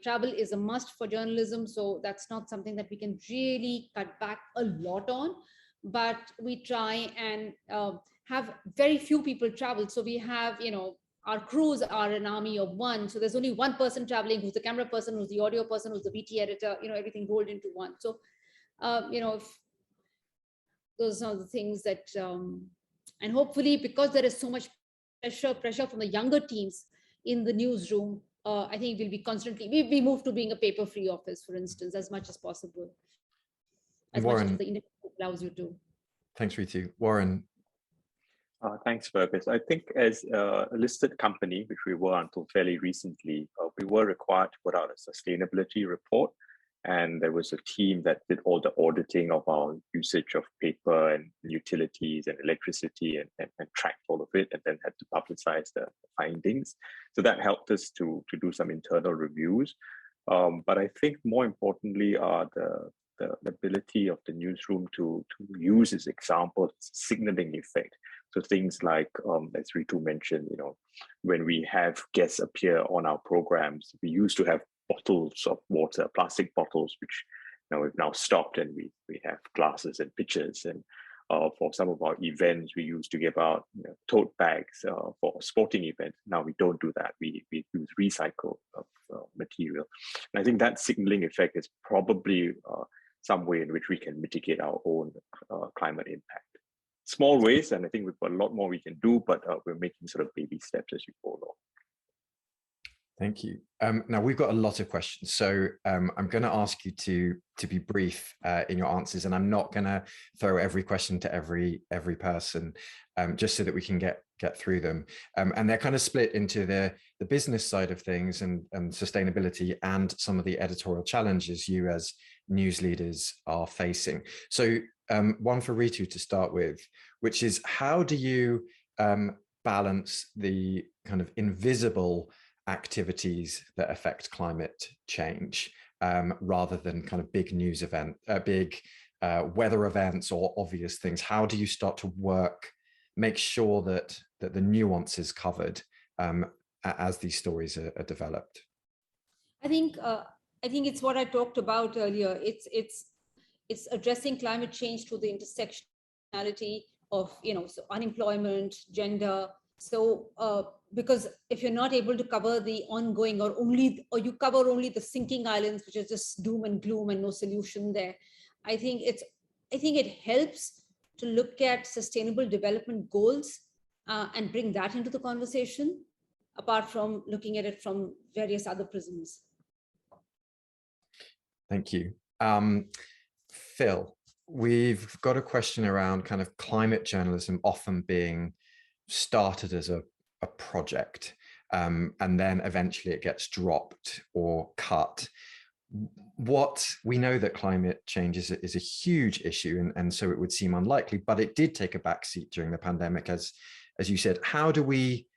Travel is a must for journalism, so that's not something that we can really cut back a lot on. But we try and have very few people travel. So we have, our crews are an army of one. So there's only one person traveling, who's the camera person, who's the audio person, who's the VT editor, everything rolled into one. So, if those are the things that, and hopefully, because there is so much pressure from the younger teams in the newsroom, I think we'll be constantly, we move to being a paper-free office, for instance, as much as possible. As
Warren,
much as the industry allows you to.
Thanks, Ritu. Warren.
Thanks, Fergus. I think as a listed company, which we were until fairly recently, we were required to put out a sustainability report. And there was a team that did all the auditing of our usage of paper and utilities and electricity and tracked all of it, and then had to publicize the findings. So that helped us to do some internal reviews. But I think more importantly are the ability of the newsroom to use as example signaling effect. So things like, as Ritu mentioned, when we have guests appear on our programs, we used to have bottles of water, plastic bottles, which we've now stopped, and we have glasses and pitchers. And for some of our events, we used to give out tote bags for sporting events. Now we don't do that. We use recycled material. And I think that signaling effect is probably some way in which we can mitigate our own climate impact. Small ways, and I think we've got a lot more we can do, but we're making sort of baby steps as we go along.
Thank you. Now we've got a lot of questions, so I'm going to ask you to be brief in your answers, and I'm not going to throw every question to every person, just so that we can get through them. And they're kind of split into the business side of things and sustainability, and some of the editorial challenges you as news leaders are facing. So one for Ritu to start with, which is, how do you balance the kind of invisible activities that affect climate change, rather than kind of big news event, big weather events or obvious things? How do you start to make sure that the nuance is covered as these stories are developed? I think
it's what I talked about earlier. It's addressing climate change through the intersectionality of so unemployment, gender. So because if you're not able to cover the ongoing, or you cover only the sinking islands, which is just doom and gloom and no solution there, I think it helps to look at sustainable development goals and bring that into the conversation, apart from looking at it from various other prisms.
Thank you. Phil, we've got a question around kind of climate journalism often being started as a project, and then eventually it gets dropped or cut. We know that climate change is a huge issue, and so it would seem unlikely, but it did take a backseat during the pandemic, as you said. How do we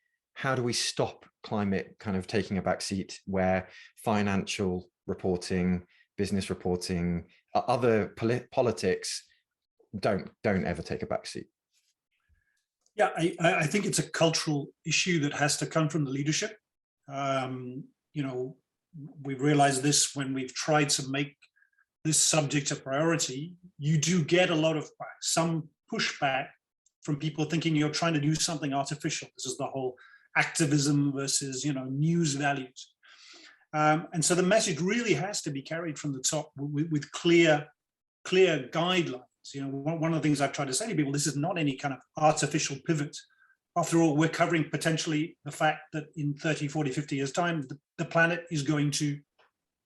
stop climate kind of taking a backseat, where financial reporting, business reporting, other politics don't ever take a backseat?
Yeah, I think it's a cultural issue that has to come from the leadership. We realized this when we've tried to make this subject a priority. You do get a lot of some pushback from people thinking you're trying to do something artificial. This is the whole activism versus news values. And so the message really has to be carried from the top with clear clear guidelines. You know, one of the things I've tried to say to people, this is not any kind of artificial pivot. After all, we're covering potentially the fact that in 30, 40, 50 years' time, the planet is going to,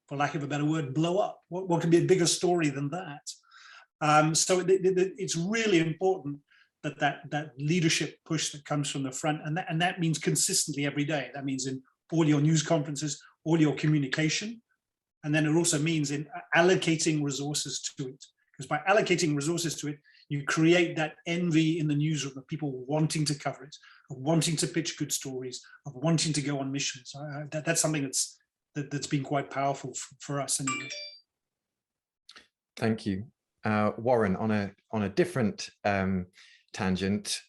for lack of a better word, blow up. What can be a bigger story than that? So it's really important that leadership push that comes from the front, and that means consistently every day. That means in all your news conferences, all your communication, and then it also means in allocating resources to it. Because by allocating resources to it, you create that envy in the newsroom of people wanting to cover it, of wanting to pitch good stories, of wanting to go on missions. That's something that's been quite powerful for us anyway.
Thank you. Warren, on a different tangent,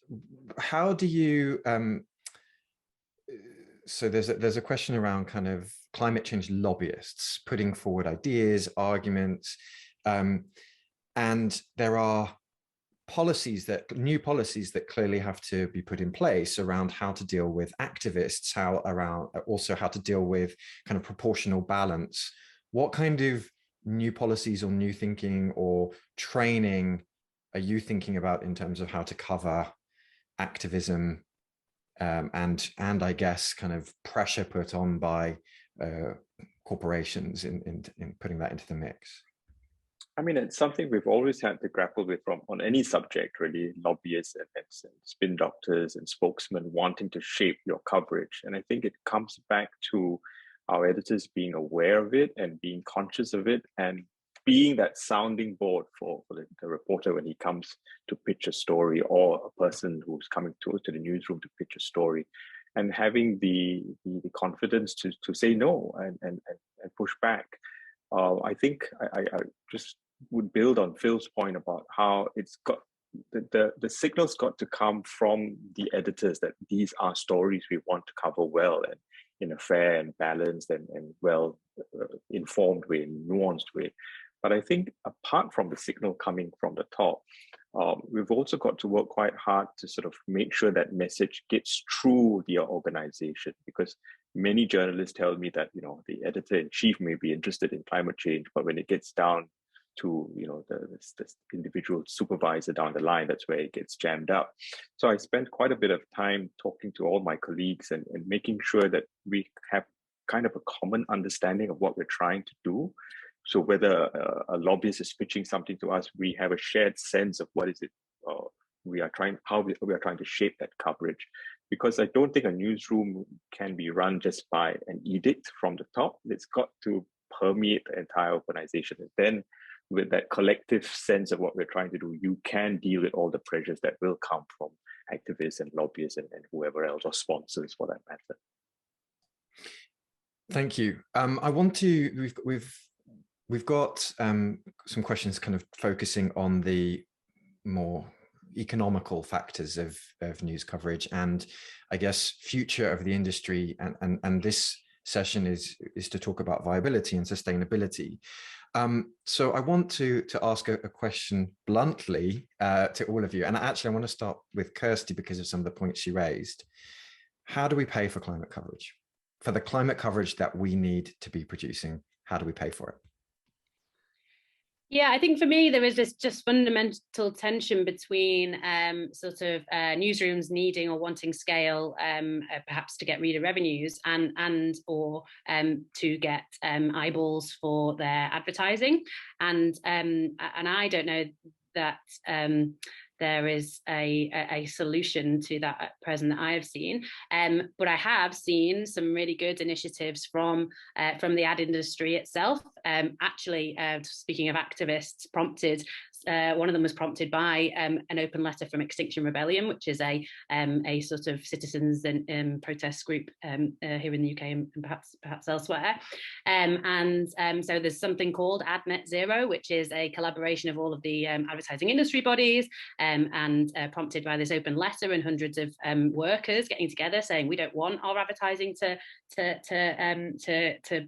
how do you, so there's a question around kind of climate change lobbyists putting forward ideas, arguments, and there are new policies that clearly have to be put in place around how to deal with activists, also how to deal with kind of proportional balance. What kind of new policies or new thinking or training are you thinking about in terms of how to cover activism and I guess kind of pressure put on by corporations in putting that into the mix?
I mean, it's something we've always had to grapple with on any subject, really, lobbyists and spin doctors and spokesmen wanting to shape your coverage. And I think it comes back to our editors being aware of it and being conscious of it and being that sounding board for the reporter when he comes to pitch a story, or a person who's coming to the newsroom to pitch a story, and having the confidence to say no and push back. I think I just would build on Phil's point about how it's got the signal's got to come from the editors that these are stories we want to cover well and in a fair and balanced and well informed way, nuanced way. But I think apart from the signal coming from the top, we've also got to work quite hard to sort of make sure that message gets through the organization, because many journalists tell me that, you know, the editor-in-chief may be interested in climate change, but when it gets down to, you know, the individual supervisor down the line, that's where it gets jammed up. So I spent quite a bit of time talking to all my colleagues and making sure that we have kind of a common understanding of what we're trying to do. So whether a lobbyist is pitching something to us, we have a shared sense of what is it how we are trying to shape that coverage. Because I don't think a newsroom can be run just by an edict from the top. It's got to permeate the entire organization. And then with that collective sense of what we're trying to do, you can deal with all the pressures that will come from activists and lobbyists and whoever else, or sponsors for that matter.
Thank you. I want to, we've got some questions kind of focusing on the more economical factors of news coverage and I guess future of the industry, and this session is to talk about viability and sustainability. So I want to ask a question bluntly to all of you, and actually I want to start with Kirsty because of some of the points she raised. How do we pay for climate coverage? For the climate coverage that we need to be producing, how do we pay for it?
Yeah, I think for me, there is this just fundamental tension between sort of newsrooms needing or wanting scale, perhaps to get reader revenues and or to get eyeballs for their advertising. And I don't know that there is a solution to that at present that I have seen. But I have seen some really good initiatives from the ad industry itself. Actually, speaking of activists, one of them was prompted by an open letter from Extinction Rebellion, which is a sort of citizens and protest group here in the UK and perhaps elsewhere. So there's something called Ad Net Zero, which is a collaboration of all of the advertising industry bodies, and prompted by this open letter and hundreds of workers getting together saying we don't want our advertising to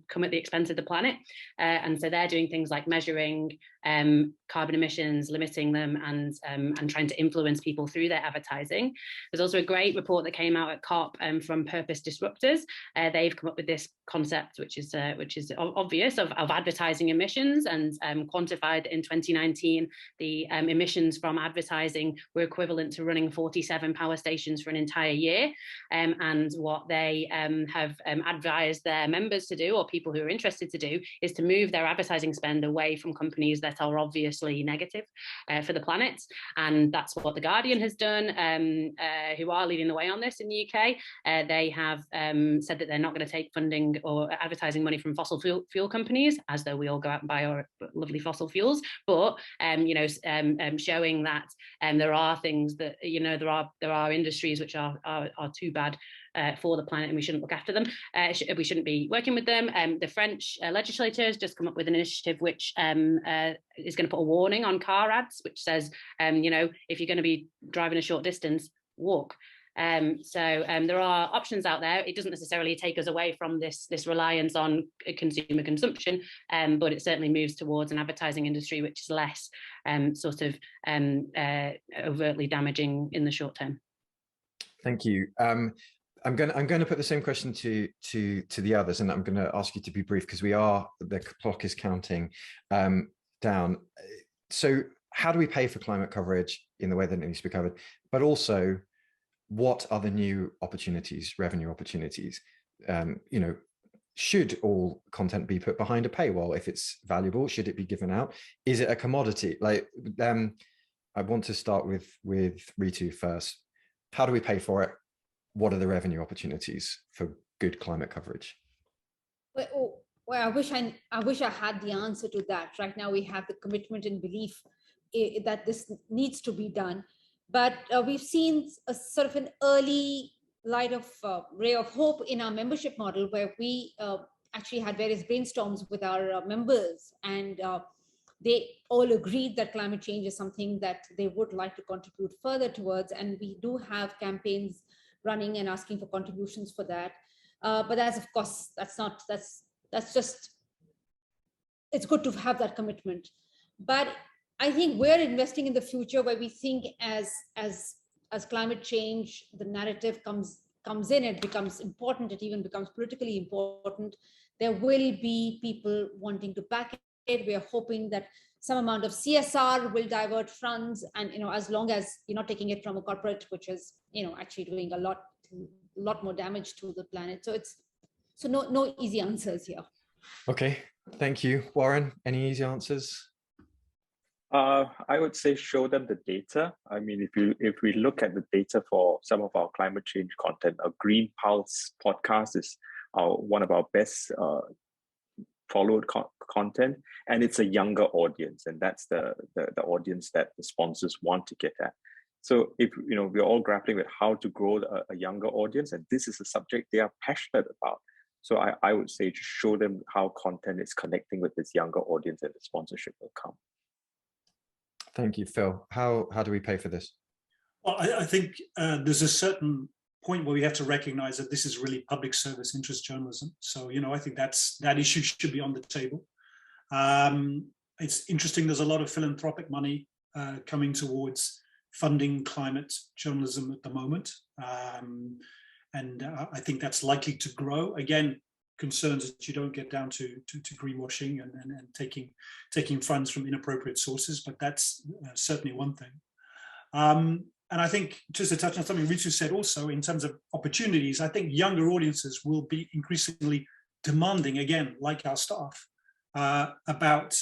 come at the expense of the planet. And so they're doing things like measuring carbon emissions emissions, limiting them, and trying to influence people through their advertising. There's also a great report that came out at COP from Purpose Disruptors. They've come up with this concept, which is obvious, of advertising emissions, and quantified in 2019 the emissions from advertising were equivalent to running 47 power stations for an entire year. And what they have advised their members to do, or people who are interested to do, is to move their advertising spend away from companies that are obviously negative for the planet. And that's what The Guardian has done, who are leading the way on this in the UK. They have said that they're not going to take funding or advertising money from fossil fuel companies, as though we all go out and buy our lovely fossil fuels, but showing that there are things that, there are industries which are too bad for the planet, and we shouldn't look after them. We shouldn't be working with them. The French legislature has just come up with an initiative which is going to put a warning on car ads, which says, if you're going to be driving a short distance, walk. So there are options out there. It doesn't necessarily take us away from this reliance on consumer consumption, but it certainly moves towards an advertising industry which is less overtly damaging in the short term.
Thank you. I'm going to put the same question to the others, and I'm going to ask you to be brief because the clock is counting down. So how do we pay for climate coverage in the way that it needs to be covered? But also, what are the new opportunities, revenue opportunities? Should all content be put behind a paywall if it's valuable? Should it be given out? Is it a commodity? I want to start with Ritu first. How do we pay for it? What are the revenue opportunities for good climate coverage?
Well, I wish I had the answer to that. Right now, we have the commitment and belief that this needs to be done. But we've seen a sort of an early light of ray of hope in our membership model, where we actually had various brainstorms with our members, and they all agreed that climate change is something that they would like to contribute further towards. And we do have campaigns running and asking for contributions for that. But that's, of course, that's just, it's good to have that commitment. But I think we're investing in the future, where we think as climate change, the narrative comes in, it becomes important, it even becomes politically important. There will be people wanting to back it. We are hoping that some amount of CSR will divert funds, and as long as you're not taking it from a corporate, which is actually doing a lot more damage to the planet. So no easy answers here.
Okay, thank you, Warren. Any easy answers?
I would say show them the data. I mean, if we look at the data for some of our climate change content, our Green Pulse podcast is one of our best followed content, and it's a younger audience, and that's the audience that the sponsors want to get at. So if we're all grappling with how to grow a younger audience, and this is a subject they are passionate about. So I would say to show them how content is connecting with this younger audience, and the sponsorship will come.
Thank you, Phil. How do we pay for this?
Well, I think there's a certain point where we have to recognize that this is really public service interest journalism. So, I think that issue should be on the table. It's interesting, there's a lot of philanthropic money coming towards funding climate journalism at the moment. And I think that's likely to grow. Again, concerns that you don't get down to greenwashing and taking funds from inappropriate sources, but that's certainly one thing. And I think, just to touch on something Ritu said also, in terms of opportunities, I think younger audiences will be increasingly demanding, again, like our staff, about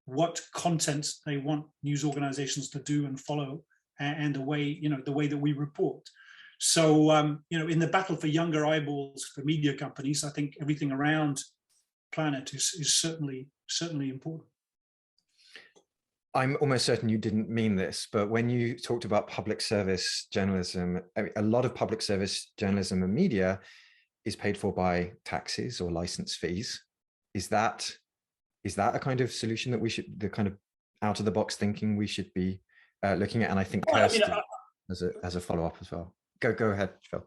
what content they want news organizations to do and follow, and the way that we report. So, in the battle for younger eyeballs for media companies, I think everything around planet is certainly important.
I'm almost certain you didn't mean this, but when you talked about public service journalism, a lot of public service journalism and media is paid for by taxes or license fees. Is that a kind of solution that we should, the kind of out of the box thinking we should be looking at? And I think Kirsty as a follow up as well. Go ahead, Phil.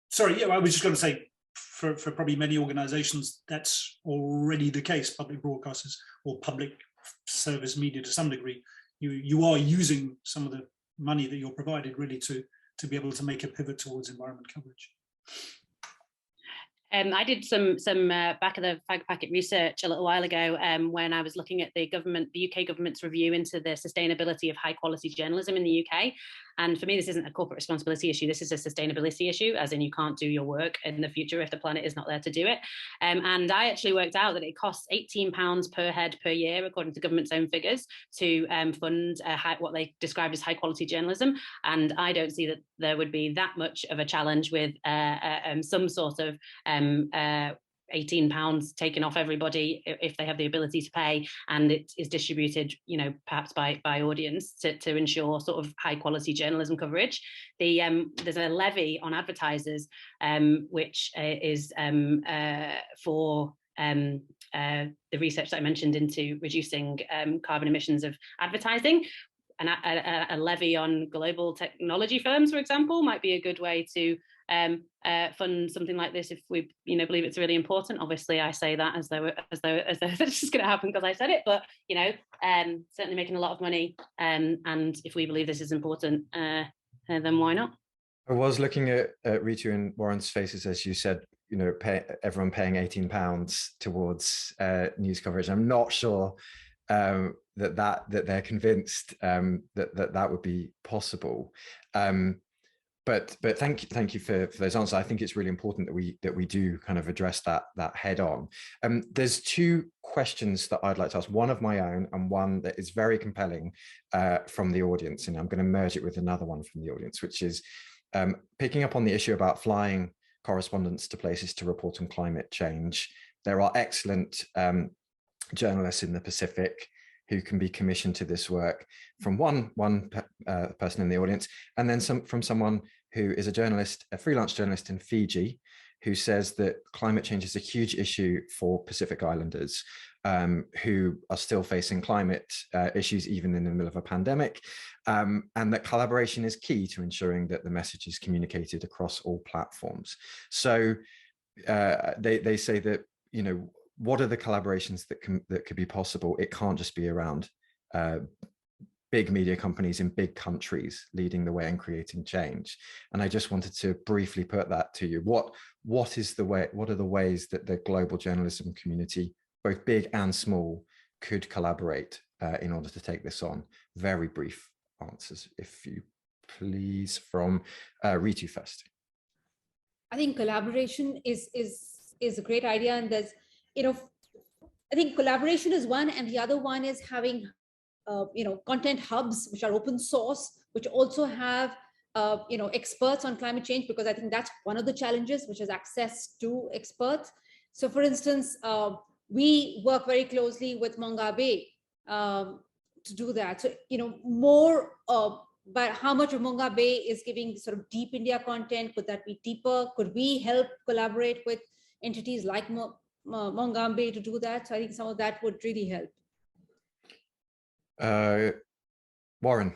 Sorry, yeah, I was just going to say, for probably many organizations, that's already the case, public broadcasters or public service media to some degree, you are using some of the money that you're provided really to be able to make a pivot towards environment coverage.
I did some back of the fag packet research a little while ago when I was looking at the UK government's review into the sustainability of high quality journalism in the UK. And for me, this isn't a corporate responsibility issue. This is a sustainability issue, as in you can't do your work in the future if the planet is not there to do it. And I actually worked out that it costs £18 per head per year, according to government's own figures, to fund what they described as high quality journalism. And I don't see that there would be that much of a challenge with some sort of £18 taken off everybody if they have the ability to pay, and it is distributed, perhaps by audience to ensure sort of high quality journalism coverage. There's a levy on advertisers, which is for the research that I mentioned into reducing carbon emissions of advertising. And a levy on global technology firms, for example, might be a good way to fund something like this if we believe it's really important. Obviously I say that as though it's just going to happen because I said it, but certainly making a lot of money, and if we believe this is important, then why not?
I was looking at Ritu and Warren's faces as you said, everyone paying £18 towards news coverage. I'm not sure that they're convinced that would be possible. But thank you for those answers. I think it's really important that we do kind of address that head on. There's two questions that I'd like to ask, one of my own and one that is very compelling from the audience, and I'm going to merge it with another one from the audience, which is picking up on the issue about flying correspondents to places to report on climate change. There are excellent journalists in the Pacific who can be commissioned to this work from one person in the audience, and then from someone who is a freelance journalist in Fiji, who says that climate change is a huge issue for Pacific Islanders who are still facing climate issues even in the middle of a pandemic, and that collaboration is key to ensuring that the message is communicated across all platforms. So they say that, what are the collaborations that could be possible? It can't just be around big media companies in big countries leading the way and creating change. And I just wanted to briefly put that to you. What are the ways that the global journalism community, both big and small, could collaborate in order to take this on? Very brief answers, if you please, from Ritu first.
I think collaboration is a great idea, and there's, I think collaboration is one, and the other one is having, content hubs which are open source, which also have, experts on climate change, because I think that's one of the challenges, which is access to experts. So, for instance, we work very closely with Mongabe to do that. So, more, but how much of Mongabe is giving sort of deep India content? Could that be deeper? Could we help collaborate with entities like Mongambe to do that? So I think some of that would really help.
Warren.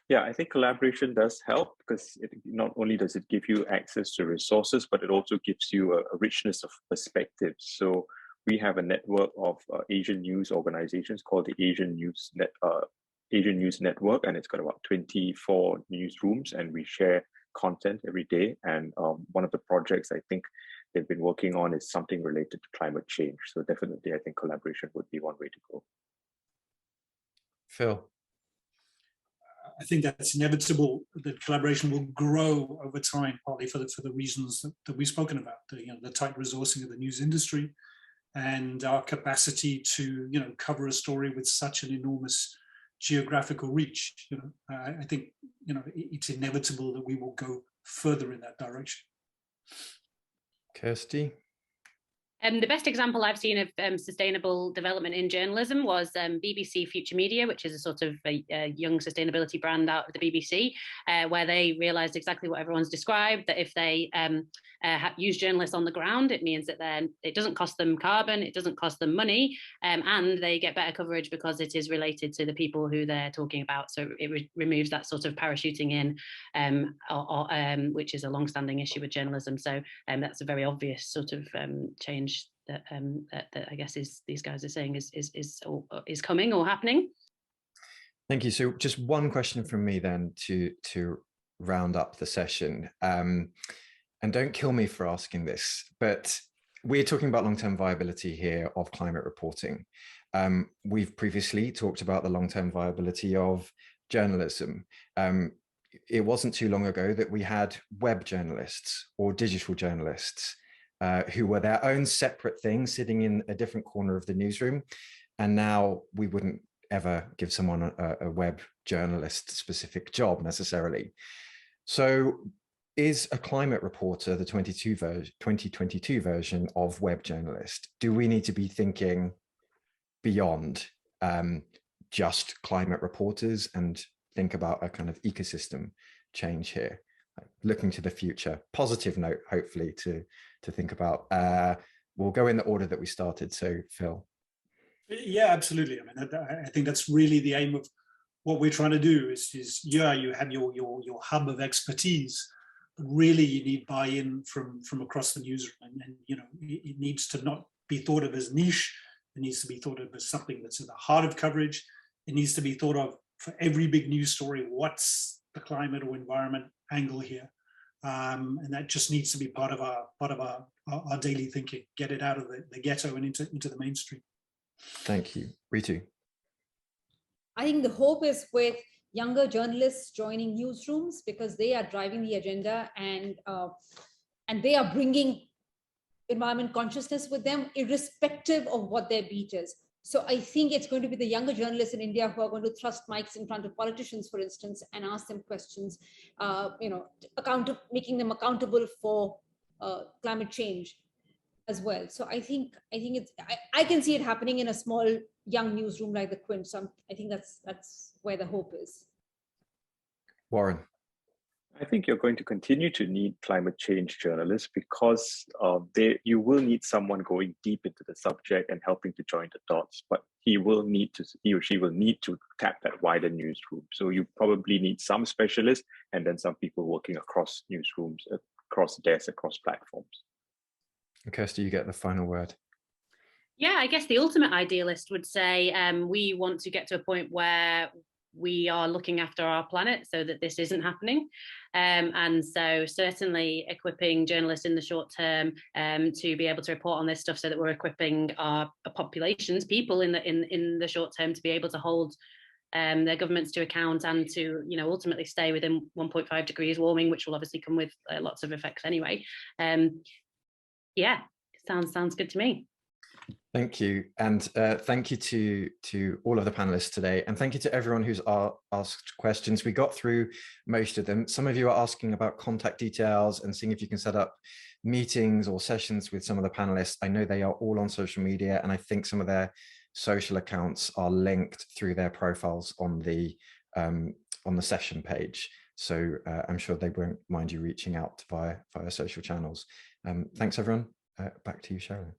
Yeah, I think collaboration does help, because not only does it give you access to resources, but it also gives you a richness of perspectives. So we have a network of Asian news organizations called the Asian News Network, and it's got about 24 newsrooms, and we share content every day. And one of the projects I think they've been working on is something related to climate change. So definitely, I think collaboration would be one way to go.
Phil.
I think that's inevitable, that collaboration will grow over time, partly for the reasons that we've spoken about, the tight resourcing of the news industry and our capacity to, cover a story with such an enormous geographical reach. I think, it's inevitable that we will go further in that direction.
Kirsty.
The best example I've seen of sustainable development in journalism was BBC Future Media, which is a sort of a young sustainability brand out of the BBC, where they realised exactly what everyone's described, that if they use journalists on the ground, it means that then it doesn't cost them carbon, it doesn't cost them money, and they get better coverage because it is related to the people who they're talking about. So it removes that sort of parachuting in, which is a long-standing issue with journalism. So that's a very obvious sort of change that I guess these guys are saying is coming or happening.
Thank you. So just one question from me then to round up the session. And don't kill me for asking this, but we're talking about long-term viability here of climate reporting. We've previously talked about the long-term viability of journalism. It wasn't too long ago that we had web journalists or digital journalists who were their own separate thing sitting in a different corner of the newsroom. And now we wouldn't ever give someone a web journalist specific job necessarily. So is a climate reporter the 2022 version of web journalist? Do we need to be thinking beyond just climate reporters and think about a kind of ecosystem change here, like looking to the future? Positive note, hopefully, to think about. We'll go in the order that we started. So, Phil.
Yeah, absolutely. I mean, I think that's really the aim of what we're trying to do. Is yeah, you have your hub of expertise, but really you need buy-in from across the newsroom, and you know, it needs to not be thought of as niche. It needs to be thought of as something that's at the heart of coverage. It needs to be thought of for every big news story. What's the climate or environment angle here? And that just needs to be part of our daily thinking. Get it out of the ghetto and into the mainstream.
Thank you, Ritu.
I think the hope is with younger journalists joining newsrooms, because they are driving the agenda, and they are bringing environment consciousness with them, irrespective of what their beat is. So I think it's going to be the younger journalists in India who are going to thrust mics in front of politicians, for instance, and ask them questions, you know, making them accountable for climate change as well. So I think it's, I can see it happening in a small young newsroom like the Quint. So I think that's where the hope is.
Warren.
I think you're going to continue to need climate change journalists, because you will need someone going deep into the subject and helping to join the dots, but he or she will need to tap that wider newsroom. So you probably need some specialists and then some people working across newsrooms, across desks, across platforms.
Kirsty, you get the final word.
Yeah, I guess the ultimate idealist would say we want to get to a point where we are looking after our planet so that this isn't happening. And so certainly equipping journalists in the short term to be able to report on this stuff, so that we're equipping our populations, people in the short term, to be able to hold their governments to account, and to, you know, ultimately stay within 1.5 degrees warming, which will obviously come with lots of effects anyway. Yeah, sounds good to me.
Thank you. And thank you to all of the panelists today. And thank you to everyone who's asked questions. We got through most of them. Some of you are asking about contact details and seeing if you can set up meetings or sessions with some of the panelists. I know they are all on social media, and I think some of their social accounts are linked through their profiles on the session page. So I'm sure they won't mind you reaching out via social channels. Thanks, everyone. Back to you, Sherilyn.